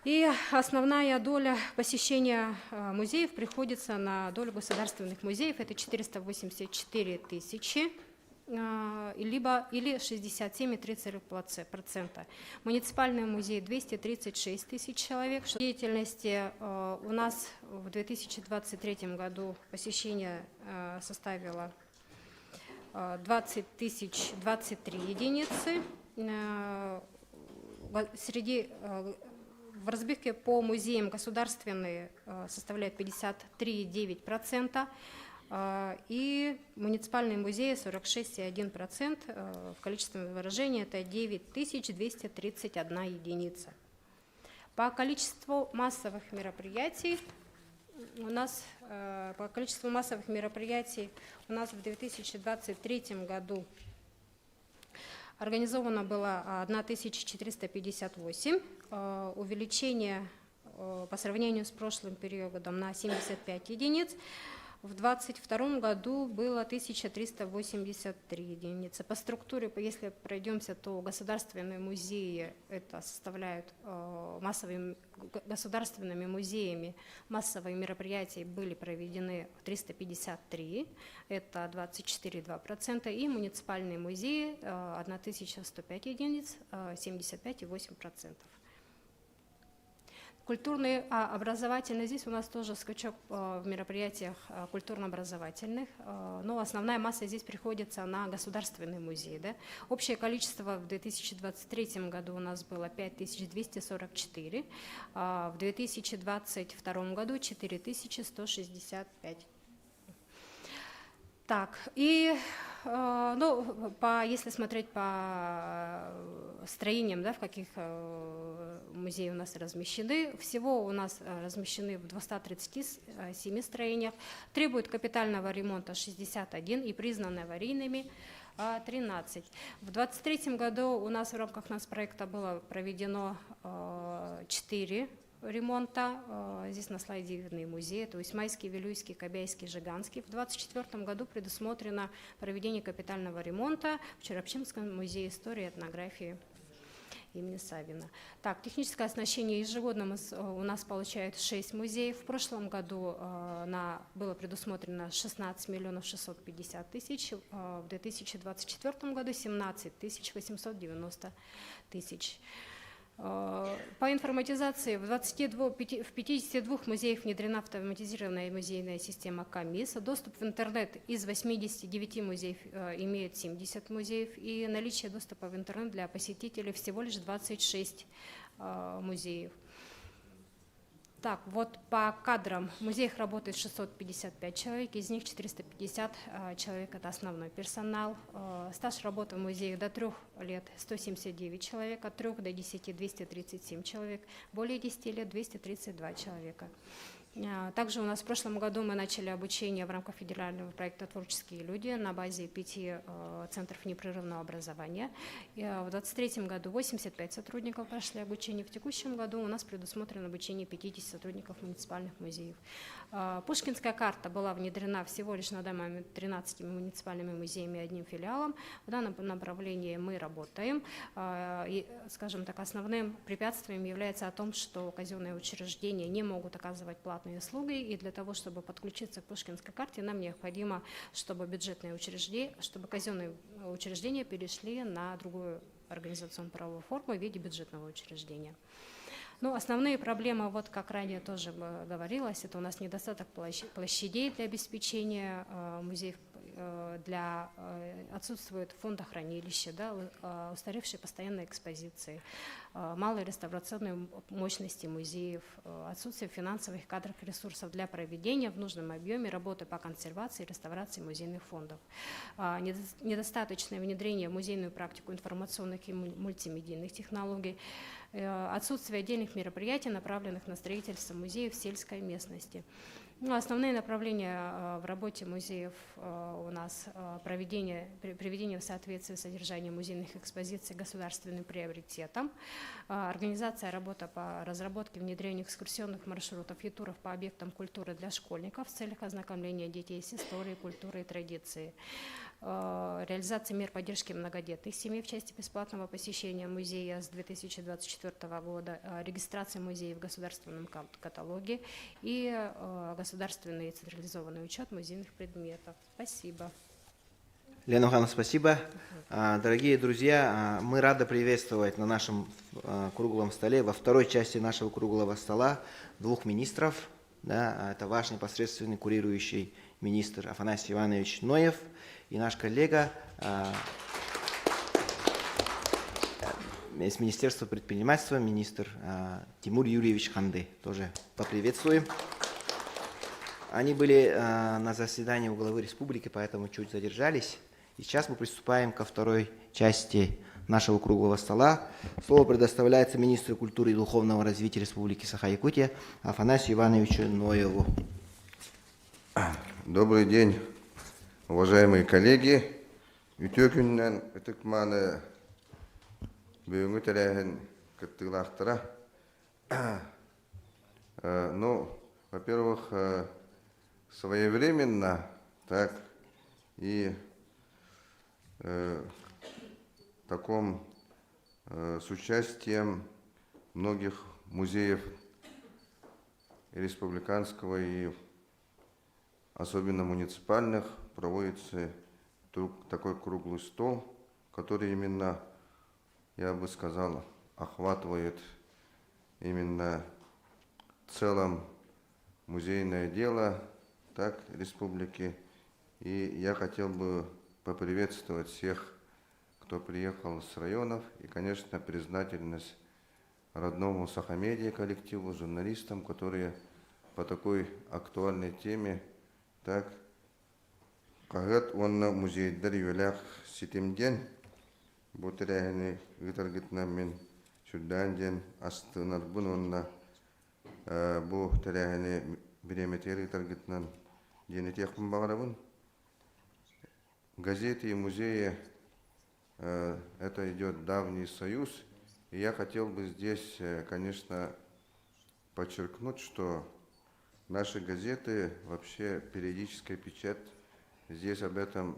И основная доля посещения музеев приходится на долю государственных музеев, это 484 тысячи, или 67,3%. Муниципальный музей 236 тысяч человек. В деятельности у нас в 2023 году посещение составило 20 тысяч 23 единицы. В разбивке по музеям государственные составляют 53,9%, и муниципальные музеи 46,1%. В количественном выражении это 9231 единица. По количеству массовых мероприятий у нас в 2023 году организовано было 1458, увеличение по сравнению с прошлым периодом на 75 единиц. В 2022 году было 1383 единицы. По структуре, если пройдемся, то государственные музеи это составляют государственными музеями массовые мероприятия были проведены 353, это 24,2%, и муниципальные музеи 1105 единиц, 75,8%. Культурные, образовательные, здесь у нас тоже скачок в мероприятиях культурно-образовательных, но основная масса здесь приходится на государственные музеи. Да? Общее количество в 2023 году у нас было 5244, в 2022 году 4165. Так, и если смотреть по строениям, да, в каких музеи у нас размещены, всего у нас размещены в 237 строениях, требуют капитального ремонта 61 и признаны аварийными 13. В 2023 году у нас в рамках нацпроекта было проведено 4 ремонта. Здесь на слайде видны музеи, то есть Майский, Вилюйский, Кобяйский, Жиганский. В 2024 году предусмотрено проведение капитального ремонта в Черопчинском музее истории и этнографии имени Савина. Так, техническое оснащение ежегодно у нас получают 6 музеев. В прошлом году было предусмотрено 16 миллионов 650 тысяч, в 2024 году 17 890 тысяч. По информатизации в 52 музеях внедрена автоматизированная музейная система КАМИС. Доступ в интернет из 89 музеев имеют 70 музеев, и наличие доступа в интернет для посетителей всего лишь 26 музеев. Так, вот по кадрам в музеях работает 655 человек, из них 450 человек – это основной персонал. Стаж работы в музеях до 3 лет – 179 человек, от 3 до 10 – 237 человек, более 10 лет – 232 человека. Также у нас в прошлом году мы начали обучение в рамках федерального проекта «Творческие люди» на базе 5 центров непрерывного образования. И в 2023 году 85 сотрудников прошли обучение. В текущем году у нас предусмотрено обучение 50 сотрудников муниципальных музеев. Пушкинская карта была внедрена всего лишь на данный момент 13 муниципальными музеями и 1 филиалом. В данном направлении мы работаем. И, скажем так, основным препятствием является о том, что казенные учреждения не могут оказывать платные услуги, и для того, чтобы подключиться к Пушкинской карте, нам необходимо, чтобы бюджетные учреждения, чтобы казенные учреждения перешли на другую организационно-правовую форму в виде бюджетного учреждения. Ну, основные проблемы, вот как ранее тоже говорилось, это у нас недостаток площадей для обеспечения музеев, отсутствует фондохранилище, да, устаревшие постоянные экспозиции, малые реставрационные мощности музеев, отсутствие финансовых и кадровых ресурсов для проведения в нужном объеме работы по консервации и реставрации музейных фондов, недостаточное внедрение в музейную практику информационных и мультимедийных технологий, отсутствие отдельных мероприятий, направленных на строительство музеев в сельской местности. Ну, основные направления в работе музеев у нас приведение в соответствие содержания музейных экспозиций государственным приоритетам, организация работы по разработке и внедрению экскурсионных маршрутов и туров по объектам культуры для школьников в целях ознакомления детей с историей, культурой и традицией, реализация мер поддержки многодетных семей в части бесплатного посещения музея с 2024 года, регистрация музея в государственном каталоге и государственный централизованный учет музейных предметов. Спасибо. Лена Ивановна, спасибо. Дорогие друзья, мы рады приветствовать на нашем круглом столе, во второй части нашего круглого стола, двух министров. Да, это ваш непосредственный курирующий министр Афанасий Иванович Ноев и наш коллега из Министерства предпринимательства, министр Тимур Юрьевич Ханды. Тоже поприветствуем. Они были на заседании у главы республики, поэтому чуть задержались. И сейчас мы приступаем ко второй части нашего круглого стола. Слово предоставляется министру культуры и духовного развития Республики Саха-Якутия Афанасию Ивановичу Ноеву. Добрый день, уважаемые коллеги. Үтөкүннен ытыкманы бөңү тәрәһен кыттылақтыра. Ну, во-первых, своевременно, так, и таком с участием многих музеев республиканского и особенно муниципальных проводится такой круглый стол, который именно, я бы сказал, охватывает именно в целом музейное дело так, республики. И я хотел бы поприветствовать всех, кто приехал с районов, и, конечно, признательность родному Сахамедиа коллективу, журналистам, которые по такой актуальной теме так, кагат онна музейдер юлях ситимден, бутеряхини гитаргитна мен шудданден астынарбын онна бу теряхини биреметер гитаргитнан денетехпын багарабын. Газеты и музеи это идет давний союз, и я хотел бы здесь, конечно, подчеркнуть, что наши газеты, вообще периодическая печать, здесь об этом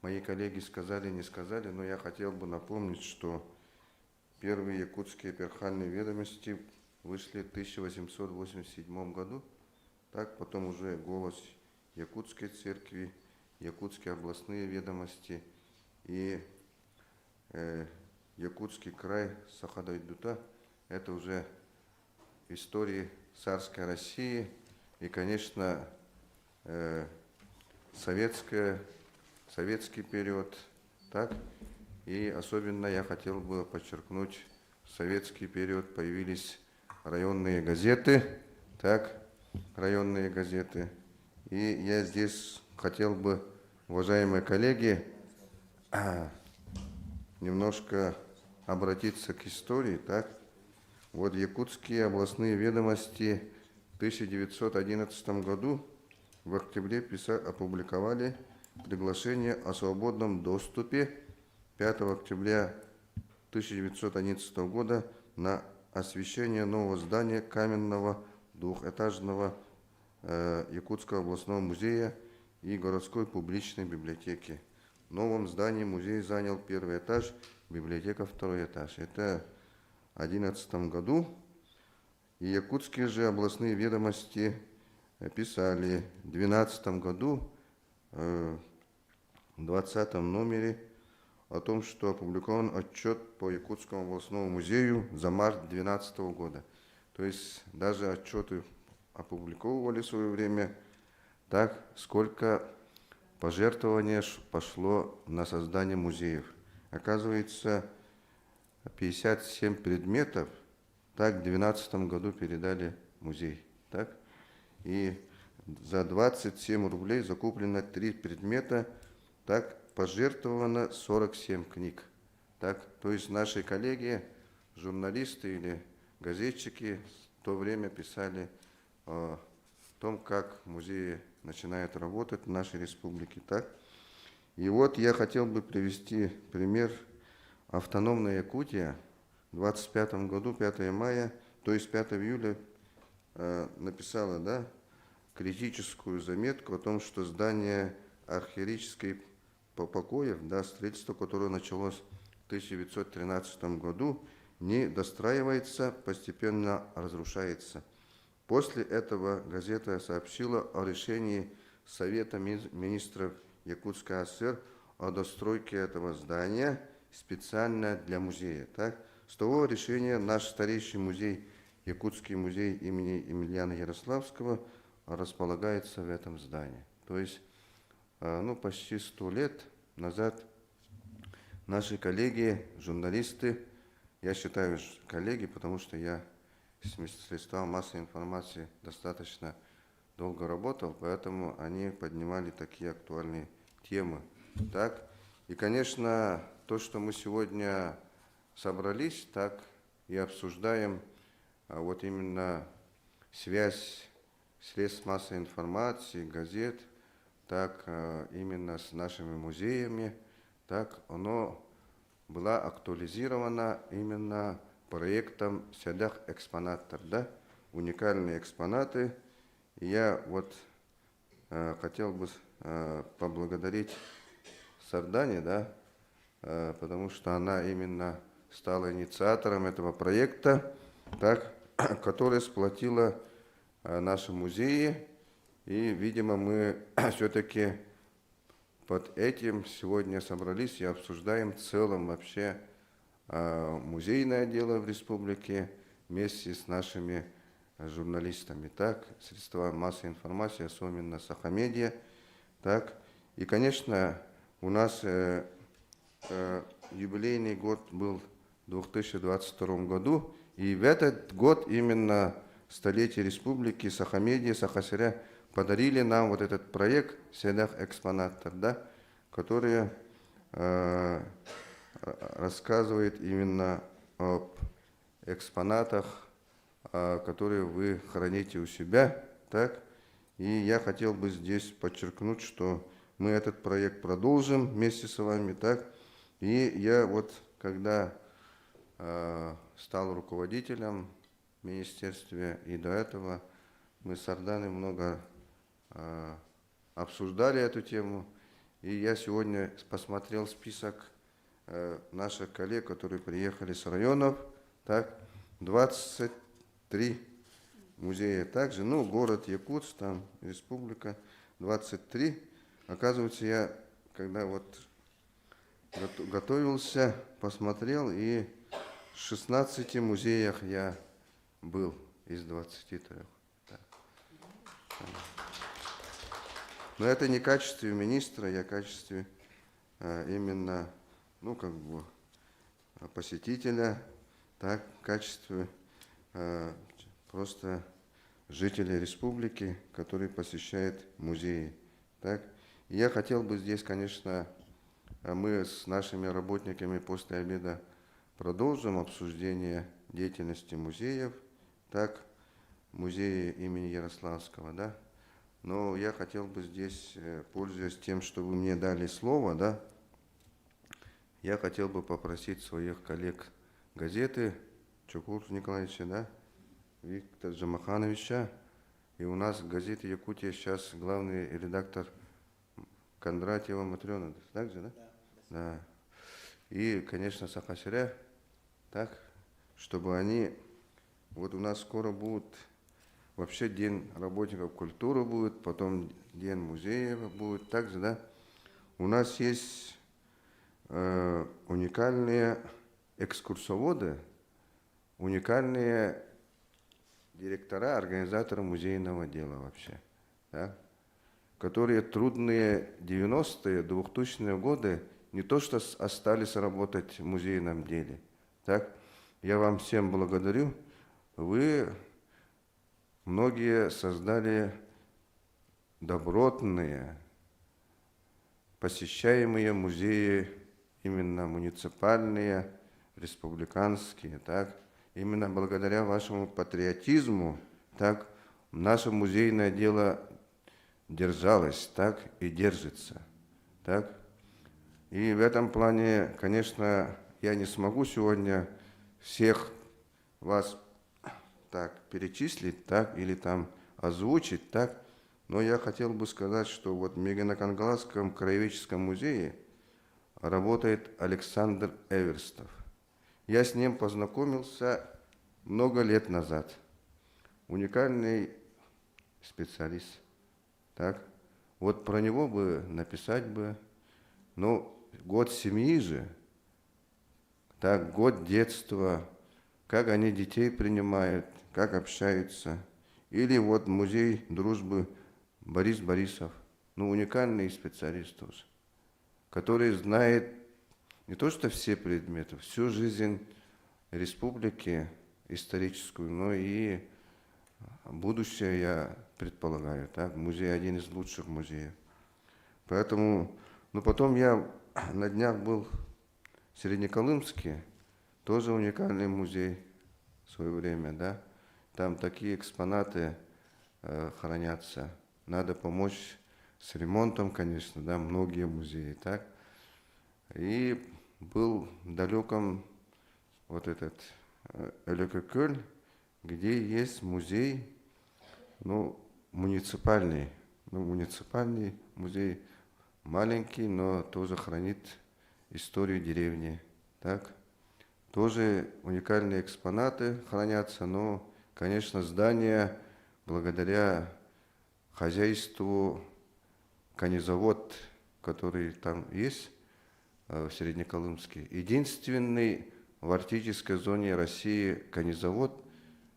мои коллеги сказали, не сказали, но я хотел бы напомнить, что первые якутские перхальные ведомости вышли в 1887 году, так, потом уже «Голос Якутской церкви», якутские областные ведомости и Якутский край Саха-Дойдута. Это уже истории царской России и, конечно, советский период. Так? И особенно я хотел бы подчеркнуть, в советский период появились районные газеты. Так? Районные газеты. И я здесь хотел бы, уважаемые коллеги, немножко обратиться к истории. Так? Вот якутские областные ведомости в 1911 году в октябре опубликовали приглашение о свободном доступе 5 октября 1911 года на освящение нового здания каменного двухэтажного Якутского областного музея и городской публичной библиотеки. В новом здании музей занял первый этаж, библиотека второй этаж. Это в 2011 году. И якутские же областные ведомости писали в 2012 году, в 20 номере, о том, что опубликован отчет по Якутскому областному музею за март 2012 года. То есть даже отчеты опубликовывали в свое время, так, сколько пожертвований пошло на создание музеев. Оказывается, 57 предметов так в 2012 году передали в музей. Так? И за 27 рублей закуплено 3 предмета, так пожертвовано 47 книг. Так? То есть наши коллеги, журналисты или газетчики в то время писали о том, как музеи начинают работать в нашей республике. Так? И вот я хотел бы привести пример. Автономная Якутия в 25 году, 5 мая, то есть 5 июля, написала, да, критическую заметку о том, что здание археологической покоев, да, строительство, которое началось в 1913 году, не достраивается, постепенно разрушается. После этого газета сообщила о решении Совета министров Якутской АСР о достройке этого здания специально для музея. Так? С того решения наш старейший музей, Якутский музей имени Емельяна Ярославского, располагается в этом здании. То есть, почти 100 лет назад наши коллеги, журналисты, я считаю коллеги, потому что я с средствами массовой информации достаточно долго работал, поэтому они поднимали такие актуальные темы. Так? И, конечно, то, что мы сегодня собрались, так, и обсуждаем вот именно связь средств массовой информации, газет, так, именно с нашими музеями, так, оно было актуализировано именно проектом «Седах экспонатор», да, уникальные экспонаты. И я вот хотел бы поблагодарить Сардане, да, потому что она именно стала инициатором этого проекта, так, который сплотила наши музеи. И, видимо, мы все-таки под этим сегодня собрались и обсуждаем в целом вообще музейное дело в республике вместе с нашими журналистами, так, средства массовой информации, особенно Сахамедиа, так. И, конечно, у нас юбилейный год был в 2022 году, и в этот год именно столетие республики Сахамедиа, Сахасеря подарили нам вот этот проект «Седах экспонатор», да, который рассказывает именно об экспонатах, которые вы храните у себя, так. И я хотел бы здесь подчеркнуть, что мы этот проект продолжим вместе с вами, так. И я вот, когда стал руководителем в министерстве, и до этого мы с Арданой много обсуждали эту тему. И я сегодня посмотрел список наших коллег, которые приехали с районов, так, 23 музея также, ну, город Якутск, там, республика, 23. Оказывается, я, когда вот готовился, посмотрел, и в 16 музеях я был из 23. Да. Но это не в качестве министра, я в качестве именно, ну, как бы, посетителя, так, в качестве просто жителя республики, который посещает музеи. Так. И я хотел бы здесь, конечно, мы с нашими работниками после обеда продолжим обсуждение деятельности музеев, так, музея имени Ярославского, да. Но я хотел бы здесь, пользуясь тем, что вы мне дали слово, да, я хотел бы попросить своих коллег газеты, Чукурта Николаевича, да, Виктора Джамахановича, и у нас в газете «Якутия» сейчас главный редактор Кондратьева Матрена, так же, да? Да. И, конечно, Сахасеря, так, чтобы они, вот у нас скоро будет вообще День работников культуры будет, потом День музеев будет, также, да. У нас есть уникальные экскурсоводы, уникальные директора, организаторы музейного дела вообще, да, которые трудные 90-е, 2000-е годы не то что остались работать в музейном деле. Так, я вам всем благодарю. Вы многие создали добротные, посещаемые музеи, именно муниципальные, республиканские, так. Именно благодаря вашему патриотизму, так, наше музейное дело держалось, так, и держится, так. И в этом плане, конечно, я не смогу сегодня всех вас так перечислить, так, или там озвучить, так, но я хотел бы сказать, что вот в Мегано-Кангаласском краеведческом музее работает Александр Эверстов. Я с ним познакомился много лет назад. Уникальный специалист. Так? Вот про него бы написать бы, ну, год семьи же, так, год детства, как они детей принимают, как общаются. Или вот музей дружбы Борис Борисов, ну, уникальный специалист тоже, который знает не то что все предметы, всю жизнь республики историческую, но и будущее, я предполагаю. Так? Музей один из лучших музеев. Поэтому, ну потом я на днях был в Среднеколымске, тоже уникальный музей в свое время, да. Там такие экспонаты хранятся. Надо помочь с ремонтом, конечно, да, многие музеи, так. И был в далеком вот этот Элекекölь, где есть музей, ну, муниципальный музей, маленький, но тоже хранит историю деревни, так. Тоже уникальные экспонаты хранятся, но, конечно, здание благодаря хозяйству конезавод, который там есть в Среднеколымске, единственный в арктической зоне России конезавод,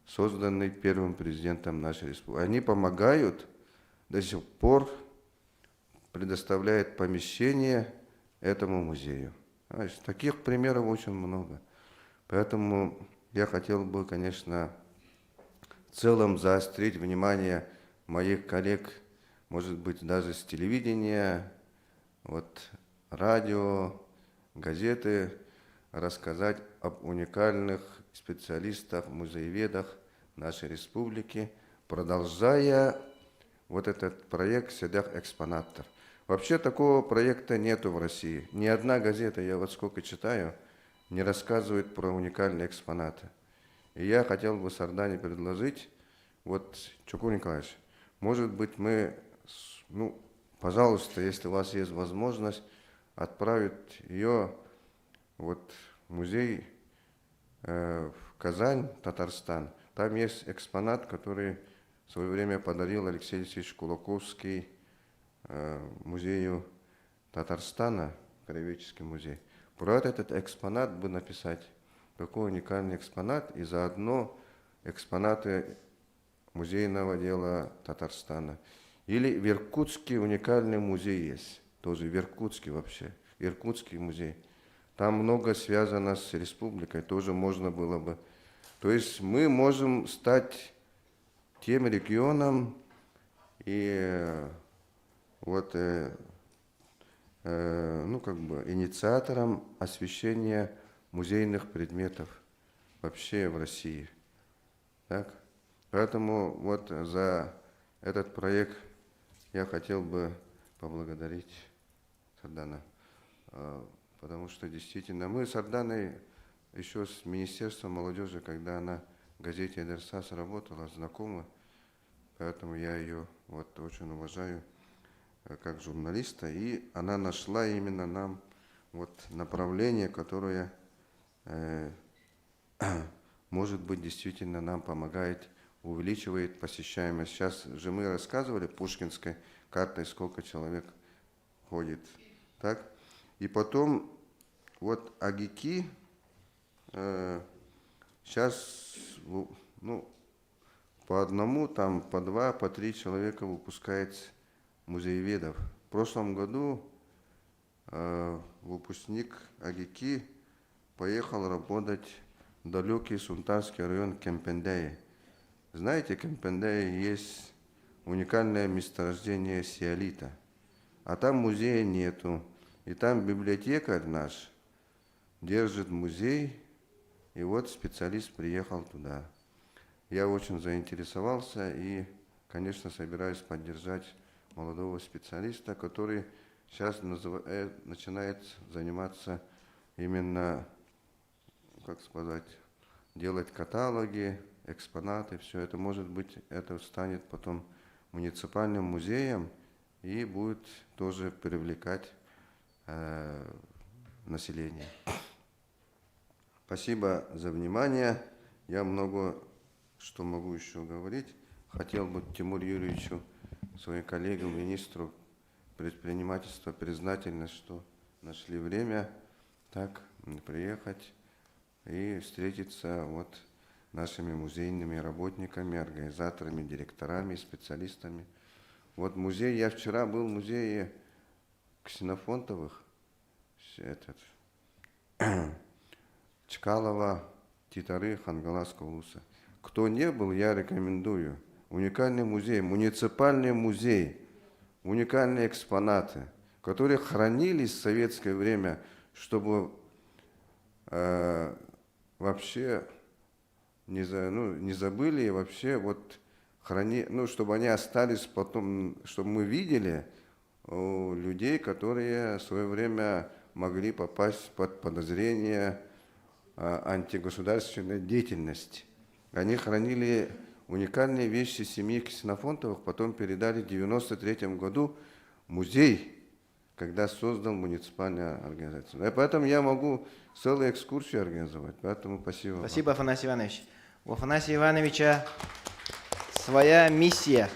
созданный первым президентом нашей республики. Они помогают, до сих пор предоставляют помещение этому музею. Таких примеров очень много. Поэтому я хотел бы, конечно, в целом заострить внимание моих коллег, может быть, даже с телевидения, вот, радио, газеты, рассказать об уникальных специалистах, музееведах нашей республики, продолжая вот этот проект «Седях экспонатор». Вообще такого проекта нету в России. Ни одна газета, я вот сколько читаю, не рассказывает про уникальные экспонаты. И я хотел бы Сардане предложить, вот, Чукур Николаевич, может быть, мы, ну, пожалуйста, если у вас есть возможность, отправить ее вот, в музей в Казань, Татарстан. Там есть экспонат, который в свое время подарил Алексей Алексеевич Кулаковский музею Татарстана, краеведческий музей. Про этот экспонат бы написать, такой уникальный экспонат, и заодно экспонаты музейного дела Татарстана. Или в Иркутске уникальный музей есть, тоже в Иркутске вообще, Иркутский музей. Там много связано с республикой, тоже можно было бы. То есть мы можем стать тем регионом и вот, ну, как бы инициатором освещения музейных предметов вообще в России. Так? Поэтому вот за этот проект я хотел бы поблагодарить Сардана, потому что действительно мы с Сарданой еще с Министерством молодежи, когда она в газете «Эдерсас» работала, знакомы, поэтому я ее вот очень уважаю как журналиста, и она нашла именно нам вот направление, которое, может быть, действительно нам помогает, увеличивает посещаемость. Сейчас же мы рассказывали пушкинской картой, сколько человек ходит. Так? И потом вот Агики сейчас, ну, по одному, там по два, по три человека выпускается музееведов. В прошлом году выпускник АГИКИ поехал работать в далекий Сунтарский район Кемпендеи. Знаете, в Кемпендее есть уникальное месторождение сиолита, а там музея нету. И там библиотекарь наш держит музей, и вот специалист приехал туда. Я очень заинтересовался и, конечно, собираюсь поддержать молодого специалиста, который сейчас начинает заниматься именно, как сказать, делать каталоги, экспонаты, все это. Может быть, это станет потом муниципальным музеем и будет тоже привлекать население. Спасибо за внимание. Я много что могу еще говорить. Хотел бы Тимуру Юрьевичу, своим коллегам, министру предпринимательства, признательность, что нашли время так приехать и встретиться вот нашими музейными работниками, организаторами, директорами, специалистами. Вот музей, я вчера был в музее Ксенофонтовых, Чкалова, Титары, Хангаласского улуса. Кто не был, я рекомендую. Уникальный музей, муниципальный музей, уникальные экспонаты, которые хранились в советское время, чтобы вообще не забыли и вообще вот чтобы они остались потом, чтобы мы видели у людей, которые в свое время могли попасть под подозрение антигосударственной деятельности. Они хранили уникальные вещи семьи Ксенофонтовых, потом передали в 1993 году музей, когда создал муниципальную организацию. И поэтому я могу целую экскурсию организовать. Поэтому спасибо. Спасибо, Афанасий Иванович. У Афанасия Ивановича своя миссия.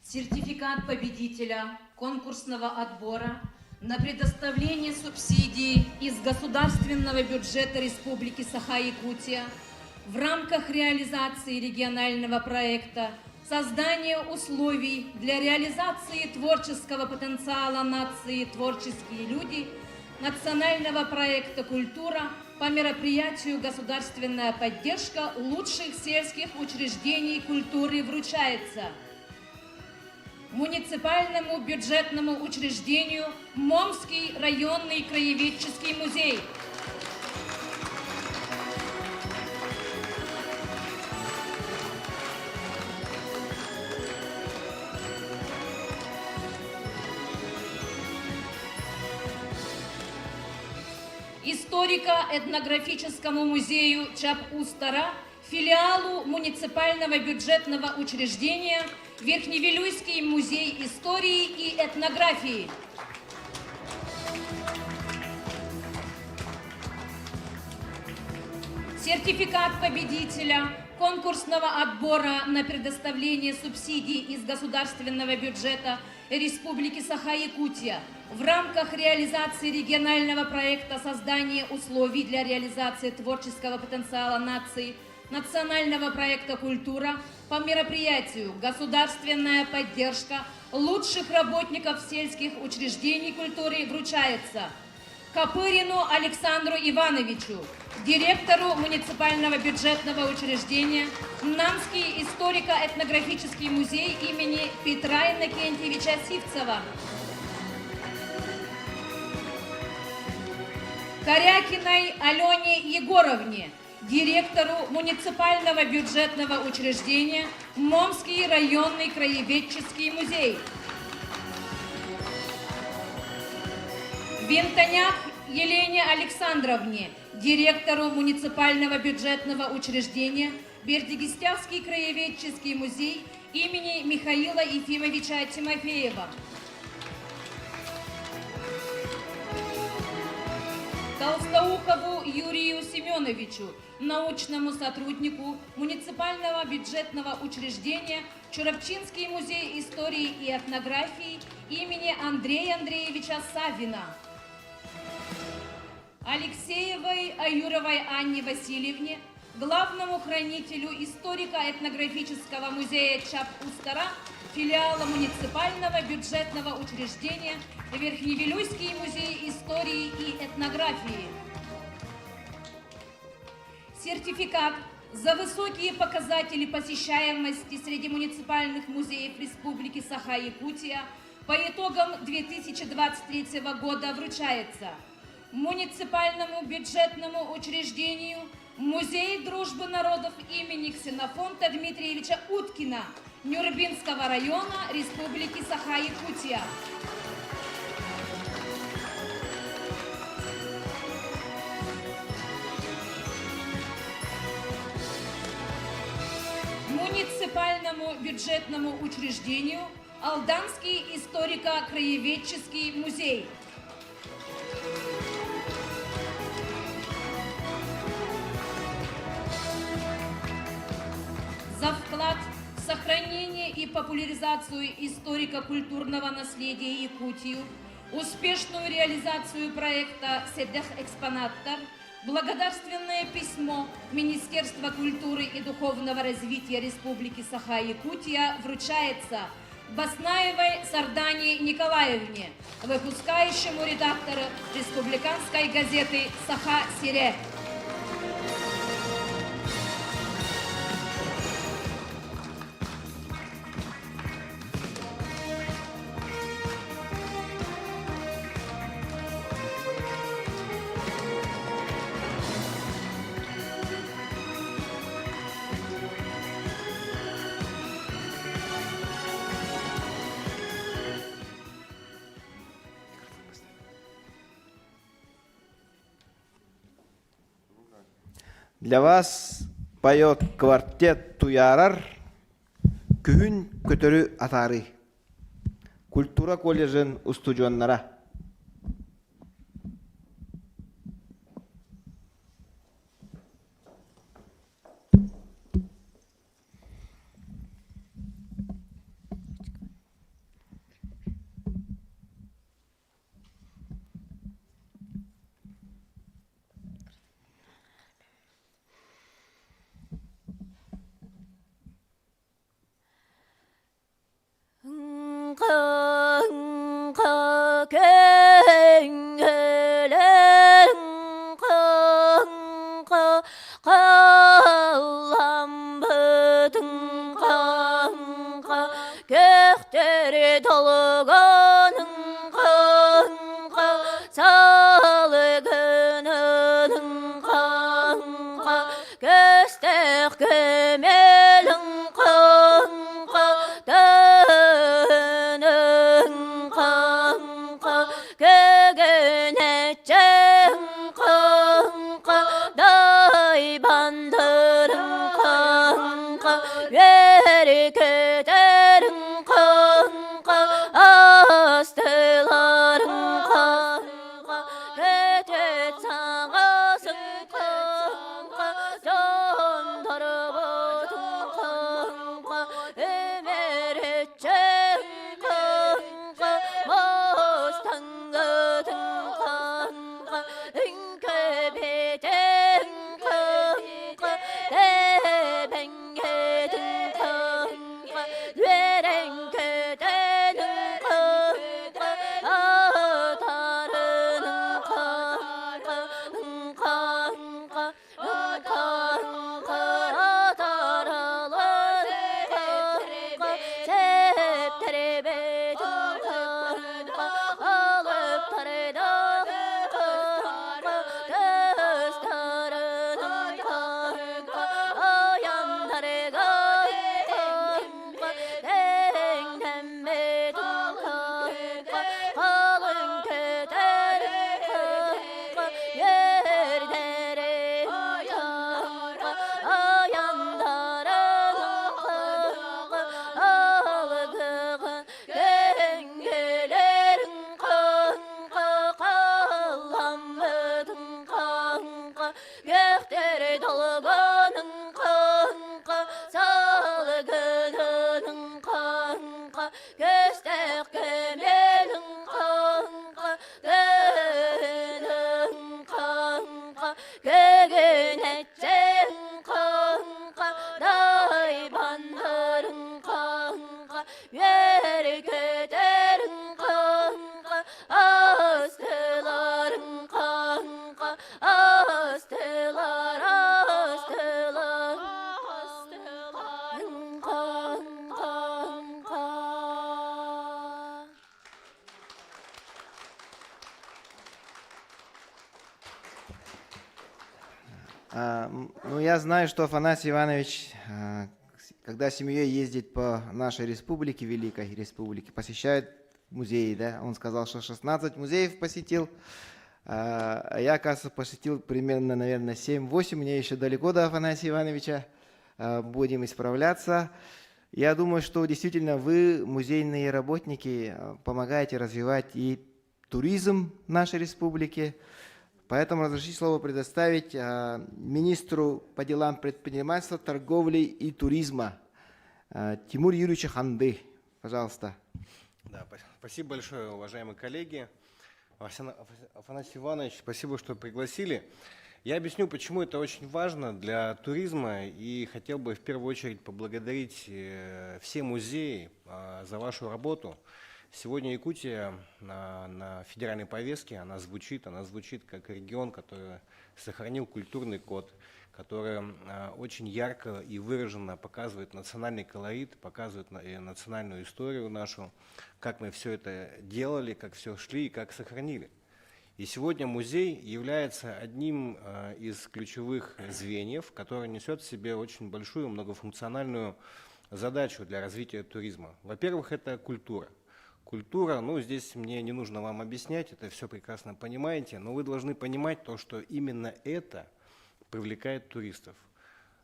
Сертификат победителя конкурсного отбора на предоставление субсидий из государственного бюджета Республики Саха-Якутия в рамках реализации регионального проекта «Создание условий для реализации творческого потенциала нации «Творческие люди» национального проекта «Культура» по мероприятию «Государственная поддержка лучших сельских учреждений культуры» вручается муниципальному бюджетному учреждению Момский районный краеведческий музей. Историко-этнографическому музею Чап-Устара, филиалу муниципального бюджетного учреждения Верхневилюйский музей истории и этнографии. Сертификат победителя конкурсного отбора на предоставление субсидий из государственного бюджета Республики Саха-Якутия в рамках реализации регионального проекта «Создание условий для реализации творческого потенциала нации» национального проекта «Культура» по мероприятию «Государственная поддержка лучших работников сельских учреждений культуры» вручается Копырину Александру Ивановичу, директору муниципального бюджетного учреждения Намский историко-этнографический музей имени Петра Иннокентьевича Сивцева. Корякиной Алене Егоровне, директору муниципального бюджетного учреждения Момский районный краеведческий музей. Винтоняк Елене Александровне, директору муниципального бюджетного учреждения Бердигистявский краеведческий музей имени Михаила Ефимовича Тимофеева. Толстоухову Юрию Семеновичу, научному сотруднику муниципального бюджетного учреждения Чурапчинский музей истории и этнографии имени Андрея Андреевича Савина, Алексеевой Аюровой Анне Васильевне, главному хранителю историко-этнографического музея Чап-Устара, филиала муниципального бюджетного учреждения Верхневилюйский музей истории и этнографии. Сертификат за высокие показатели посещаемости среди муниципальных музеев Республики Саха-Якутия по итогам 2023 года вручается муниципальному бюджетному учреждению Музей дружбы народов имени Ксенофонта Дмитриевича Уткина Нюрбинского района Республики Саха-Якутия. Муниципальному бюджетному учреждению Алданский историко-краеведческий музей. За вклад в сохранение и популяризацию историко-культурного наследия Якутии, успешную реализацию проекта «Седех Экспонаттар», благодарственное письмо Министерства культуры и духовного развития Республики Саха-Якутия вручается Баснаевой Сардане Николаевне, выпускающему редактору республиканской газеты «Саха-Сире». Для вас поет квартет Туярар «Күн көтөрү атары». Культура колледжин устудионнара. Yeri kederim kanka көстек көмелің қаңқа көнің қаңқа көгін әтсең қаңқа дайбандырың қаңқа ер көтерің қаңқа астыларың қаңқа астылар астылар астыларың қаңқа Ну, я знаю, что Афанасий Иванович, когда семьей ездит по нашей республике, Великой Республике, посещает музеи, да? Он сказал, что 16 музеев посетил, а я, кажется, посетил примерно, наверное, 7-8. Мне еще далеко до Афанасия Ивановича. Будем исправляться. Я думаю, что действительно вы, музейные работники, помогаете развивать и туризм в нашей республике. Поэтому разрешите слово предоставить министру по делам предпринимательства, торговли и туризма Тимуру Юрьевичу Ханды. Пожалуйста. Да, спасибо большое, уважаемые коллеги. Афанасий Иванович, спасибо, что пригласили. Я объясню, почему это очень важно для туризма, и хотел бы в первую очередь поблагодарить все музеи за вашу работу. Сегодня Якутия на федеральной повестке, она звучит как регион, который сохранил культурный код, который очень ярко и выраженно показывает национальный колорит, показывает национальную историю нашу, как мы все это делали, как все шли и как сохранили. И сегодня музей является одним из ключевых звеньев, который несет в себе очень большую многофункциональную задачу для развития туризма. Во-первых, это культура. Культура, ну здесь мне не нужно вам объяснять, это все прекрасно понимаете, но вы должны понимать то, что именно это привлекает туристов.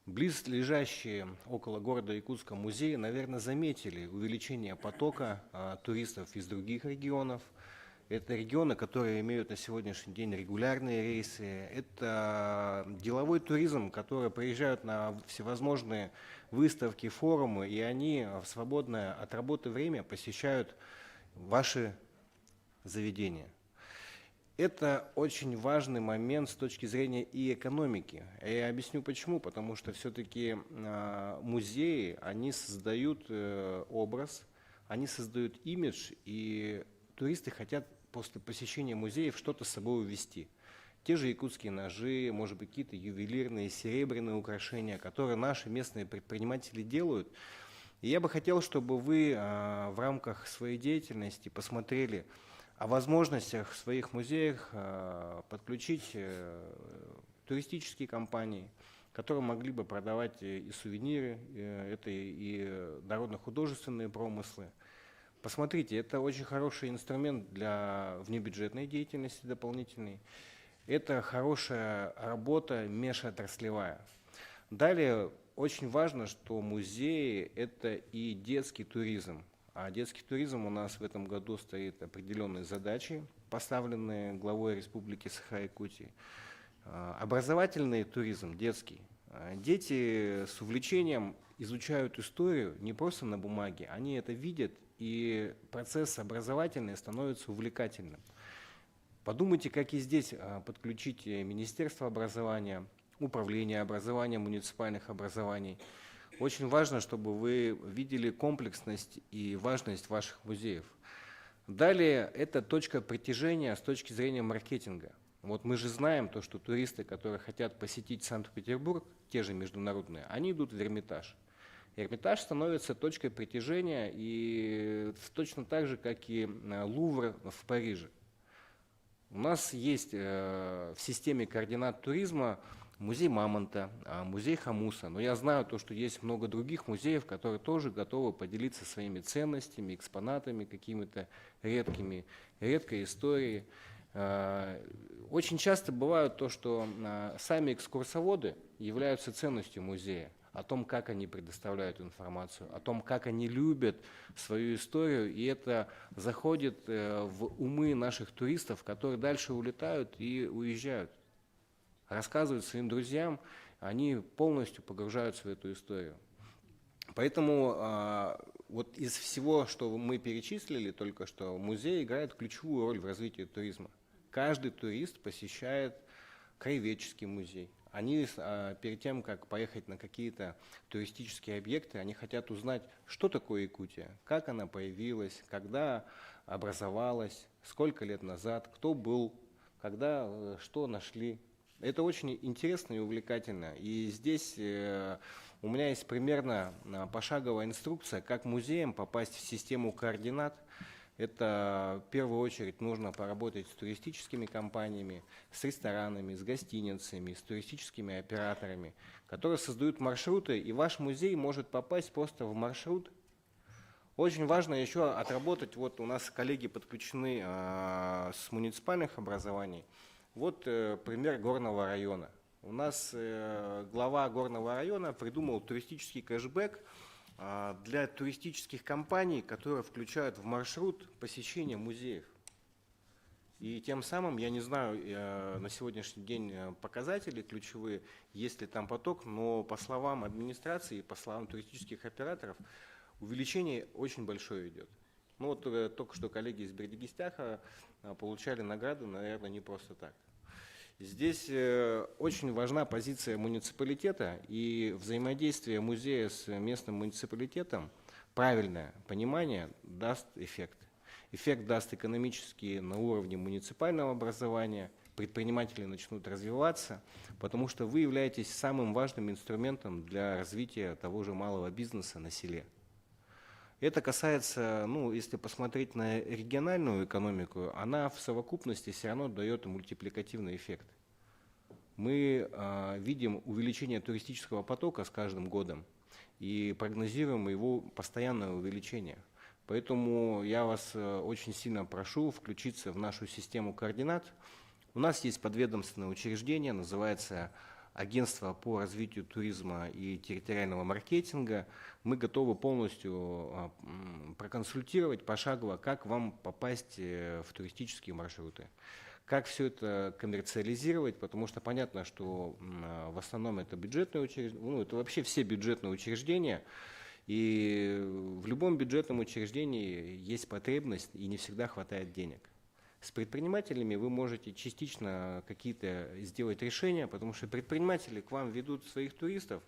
Близлежащие около города Якутска музеи, наверное, заметили увеличение потока туристов из других регионов. Это регионы, которые имеют на сегодняшний день регулярные рейсы. Это деловой туризм, которые приезжают на всевозможные выставки, форумы, и они в свободное от работы время посещают ваши заведения. Это очень важный момент с точки зрения и экономики. Я объясню почему. Потому что все-таки музеи, они создают образ, они создают имидж, и туристы хотят после посещения музеев что-то с собой увезти. Те же якутские ножи, может быть, какие-то ювелирные, серебряные украшения, которые наши местные предприниматели делают. И я бы хотел, чтобы вы в рамках своей деятельности посмотрели о возможностях в своих музеях подключить туристические компании, которые могли бы продавать и сувениры, это и народно-художественные промыслы. Посмотрите, это очень хороший инструмент для внебюджетной деятельности дополнительной. Это хорошая работа межотраслевая. Далее очень важно, что музеи – это и детский туризм. А детский туризм у нас в этом году стоит определенные задачи, поставленные главой Республики Саха-Якутия. Образовательный туризм, детский. Дети с увлечением изучают историю не просто на бумаге, они это видят, и процесс образовательный становится увлекательным. Подумайте, как и здесь подключить Министерство образования, Управление образования, муниципальных образований. Очень важно, чтобы вы видели комплексность и важность ваших музеев. Далее, это точка притяжения с точки зрения маркетинга. Вот мы же знаем то, что туристы, которые хотят посетить Санкт-Петербург, те же международные, они идут в Эрмитаж. Эрмитаж становится точкой притяжения и точно так же, как и Лувр в Париже. У нас есть в системе координат туризма музей Мамонта, музей Хамуса. Но я знаю то, что есть много других музеев, которые тоже готовы поделиться своими ценностями, экспонатами какими-то редкими, редкой историей. Очень часто бывает то, что сами экскурсоводы являются ценностью музея, о том, как они предоставляют информацию, о том, как они любят свою историю, и это заходит в умы наших туристов, которые дальше улетают и уезжают. Рассказывают своим друзьям, они полностью погружаются в эту историю. Поэтому вот из всего, что мы перечислили только что, музей играет ключевую роль в развитии туризма. Каждый турист посещает краеведческий музей. Они перед тем, как поехать на какие-то туристические объекты, они хотят узнать, что такое Якутия, как она появилась, когда образовалась, сколько лет назад, кто был, когда, что нашли. Это очень интересно и увлекательно. И здесь у меня есть примерно пошаговая инструкция, как музеям попасть в систему координат. Это в первую очередь нужно поработать с туристическими компаниями, с ресторанами, с гостиницами, с туристическими операторами, которые создают маршруты, и ваш музей может попасть просто в маршрут. Очень важно еще отработать, вот у нас коллеги подключены с муниципальных образований. Вот пример Горного района. У нас глава Горного района придумал туристический кэшбэк для туристических компаний, которые включают в маршрут посещение музеев. И тем самым, я не знаю на сегодняшний день показатели ключевые, есть ли там поток, но по словам администрации, по словам туристических операторов, увеличение очень большое идет. Ну вот только что коллеги из Бердигистяха получали награду, наверное, не просто так. Здесь очень важна позиция муниципалитета, и взаимодействие музея с местным муниципалитетом, правильное понимание даст эффект. Эффект даст экономический на уровне муниципального образования, предприниматели начнут развиваться, потому что вы являетесь самым важным инструментом для развития того же малого бизнеса на селе. Это касается, ну, если посмотреть на региональную экономику, она в совокупности все равно дает мультипликативный эффект. Мы видим увеличение туристического потока с каждым годом и прогнозируем его постоянное увеличение. Поэтому я вас очень сильно прошу включиться в нашу систему координат. У нас есть подведомственное учреждение, называется Агентство по развитию туризма и территориального маркетинга. Мы готовы полностью проконсультировать пошагово, как вам попасть в туристические маршруты, как все это коммерциализировать, потому что понятно, что в основном это бюджетные учреждения, ну, это вообще все бюджетные учреждения, и в любом бюджетном учреждении есть потребность, и не всегда хватает денег. С предпринимателями вы можете частично какие-то сделать решения, потому что предприниматели к вам ведут своих туристов,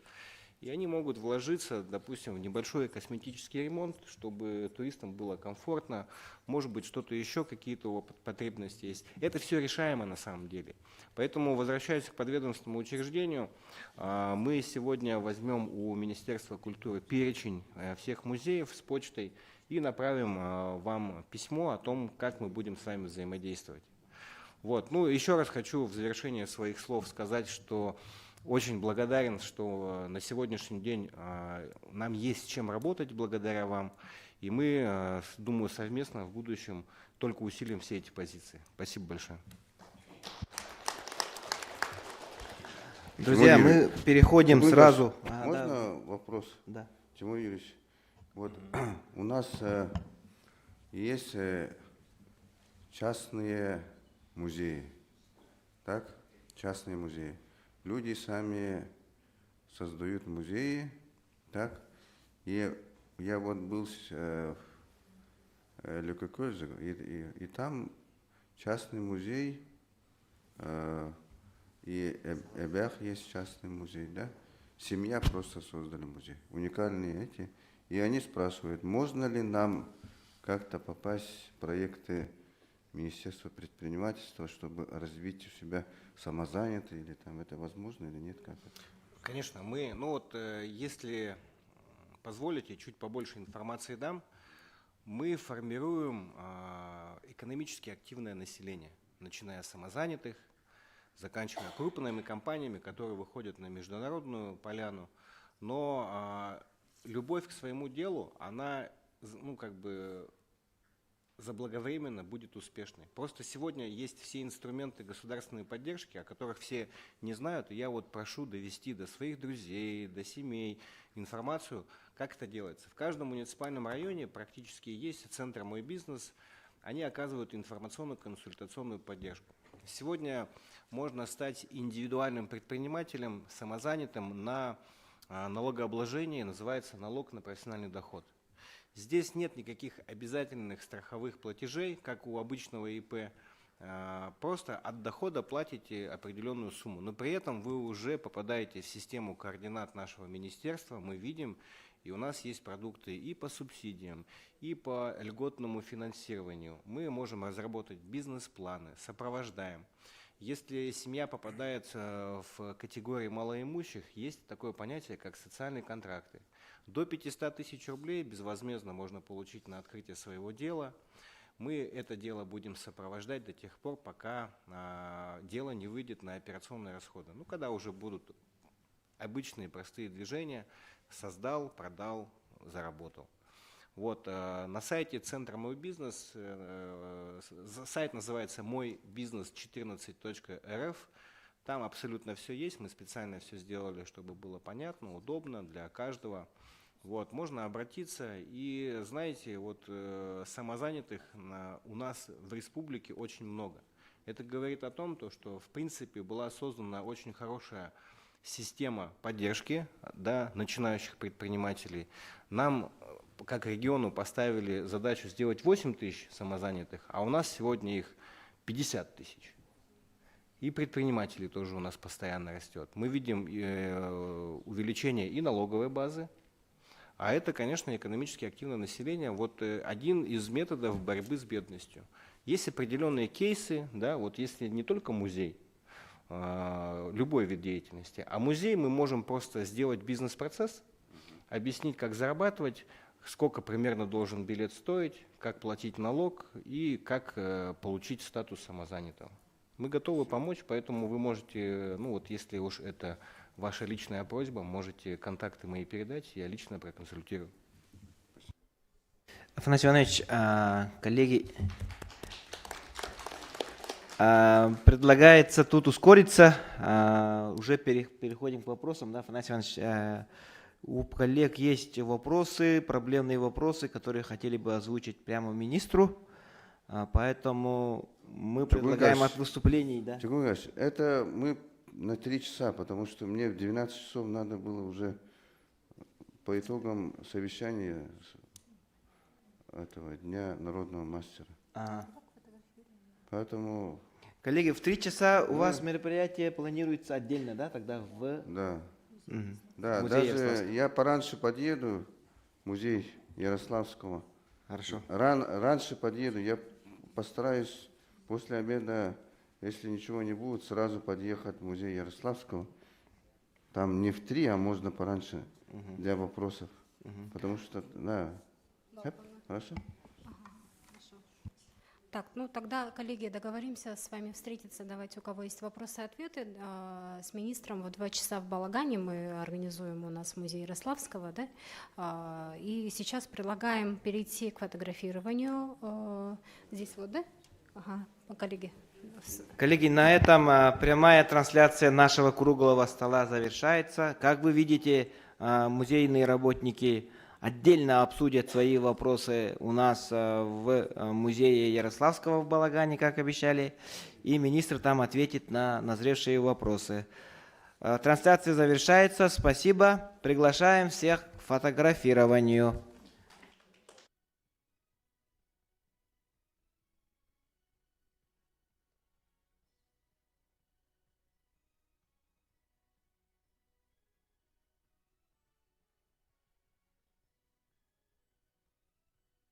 и они могут вложиться, допустим, в небольшой косметический ремонт, чтобы туристам было комфортно, может быть, что-то еще, какие-то потребности есть. Это все решаемо на самом деле. Поэтому, возвращаясь к подведомственному учреждению, мы сегодня возьмем у Министерства культуры перечень всех музеев с почтой, и направим вам письмо о том, как мы будем с вами взаимодействовать. Вот. Ну, еще раз хочу в завершение своих слов сказать, что очень благодарен, что на сегодняшний день нам есть чем работать благодаря вам, и мы, думаю, совместно в будущем только усилим все эти позиции. Спасибо большое. Друзья, мы переходим сразу. Можно вопрос? Да. Тимур Юрьевич, вот у нас есть частные музеи, так? Частные музеи. Люди сами создают музеи, так? И я вот был в Лекокозе, и там частный музей, и Эбях есть частный музей, да? Семья просто создали музей, уникальные эти. И они спрашивают, можно ли нам как-то попасть в проекты Министерства предпринимательства, чтобы развить у себя самозанятые, или там это возможно или нет? Как это? Конечно, мы, ну вот, если позволите, чуть побольше информации дам. Мы формируем экономически активное население, начиная с самозанятых, заканчивая крупными компаниями, которые выходят на международную поляну. Но любовь к своему делу, она, ну, как бы заблаговременно будет успешной. Просто сегодня есть все инструменты государственной поддержки, о которых все не знают, и я вот прошу довести до своих друзей, до семей информацию, как это делается. В каждом муниципальном районе практически есть центр «Мой бизнес», они оказывают информационную консультационную поддержку. Сегодня можно стать индивидуальным предпринимателем, самозанятым на налогообложение, называется налог на профессиональный доход. Здесь нет никаких обязательных страховых платежей, как у обычного ИП. Просто от дохода платите определенную сумму, но при этом вы уже попадаете в систему координат нашего министерства, мы видим, и у нас есть продукты и по субсидиям, и по льготному финансированию. Мы можем разработать бизнес-планы, сопровождаем. Если семья попадает в категории малоимущих, есть такое понятие, как социальные контракты. До 500 тысяч рублей безвозмездно можно получить на открытие своего дела. Мы это дело будем сопровождать до тех пор, пока дело не выйдет на операционные расходы. Ну, когда уже будут обычные простые движения, создал, продал, заработал. Вот, на сайте Центра «Мой бизнес», сайт называется moybiznes14.rf, там абсолютно все есть, мы специально все сделали, чтобы было понятно, удобно для каждого. Вот, можно обратиться, и знаете, вот самозанятых у нас в республике очень много. Это говорит о том, что в принципе была создана очень хорошая система поддержки, да, начинающих предпринимателей. Нам, как региону, поставили задачу сделать 8 тысяч самозанятых, а у нас сегодня их 50 тысяч. И предпринимателей тоже у нас постоянно растет. Мы видим увеличение и налоговой базы, а это, конечно, экономически активное население. Вот один из методов борьбы с бедностью. Есть определенные кейсы, да, вот если не только музей, любой вид деятельности, а музей мы можем просто сделать бизнес-процесс, объяснить, как зарабатывать, сколько примерно должен билет стоить, как платить налог и как получить статус самозанятого. Мы готовы помочь, поэтому вы можете, ну вот если уж это ваша личная просьба, можете контакты мои передать, я лично проконсультирую. Афанасий Иванович, коллеги, предлагается тут ускориться. Уже переходим к вопросам. Да, Афанасий Иванович, у коллег есть вопросы, проблемные вопросы, которые хотели бы озвучить прямо министру. Поэтому мы предлагаем от выступлений. Да. Это мы на 3 часа, потому что мне в 12 часов надо было уже по итогам совещания этого Дня народного мастера. Поэтому... Коллеги, в 3 часа у вас мероприятие планируется отдельно, да, тогда в... Да, да, даже я пораньше подъеду в музей Ярославского. Хорошо. Раньше подъеду, я постараюсь после обеда, если ничего не будет, сразу подъехать в музей Ярославского. Там не в 3, а можно пораньше для вопросов. Потому что, да. Хорошо? Так, ну тогда, коллеги, договоримся с вами встретиться. Давайте, у кого есть вопросы и ответы, с министром в 2 часа в Балагане мы организуем у нас музей Ярославского, да? И сейчас предлагаем перейти к фотографированию. Здесь вот, да? Ага, коллеги. Коллеги, на этом прямая трансляция нашего круглого стола завершается. Как вы видите, музейные работники отдельно обсудят свои вопросы у нас в музее Ярославского в Балагане, как обещали, и министр там ответит на назревшие вопросы. Трансляция завершается. Спасибо. Приглашаем всех к фотографированию.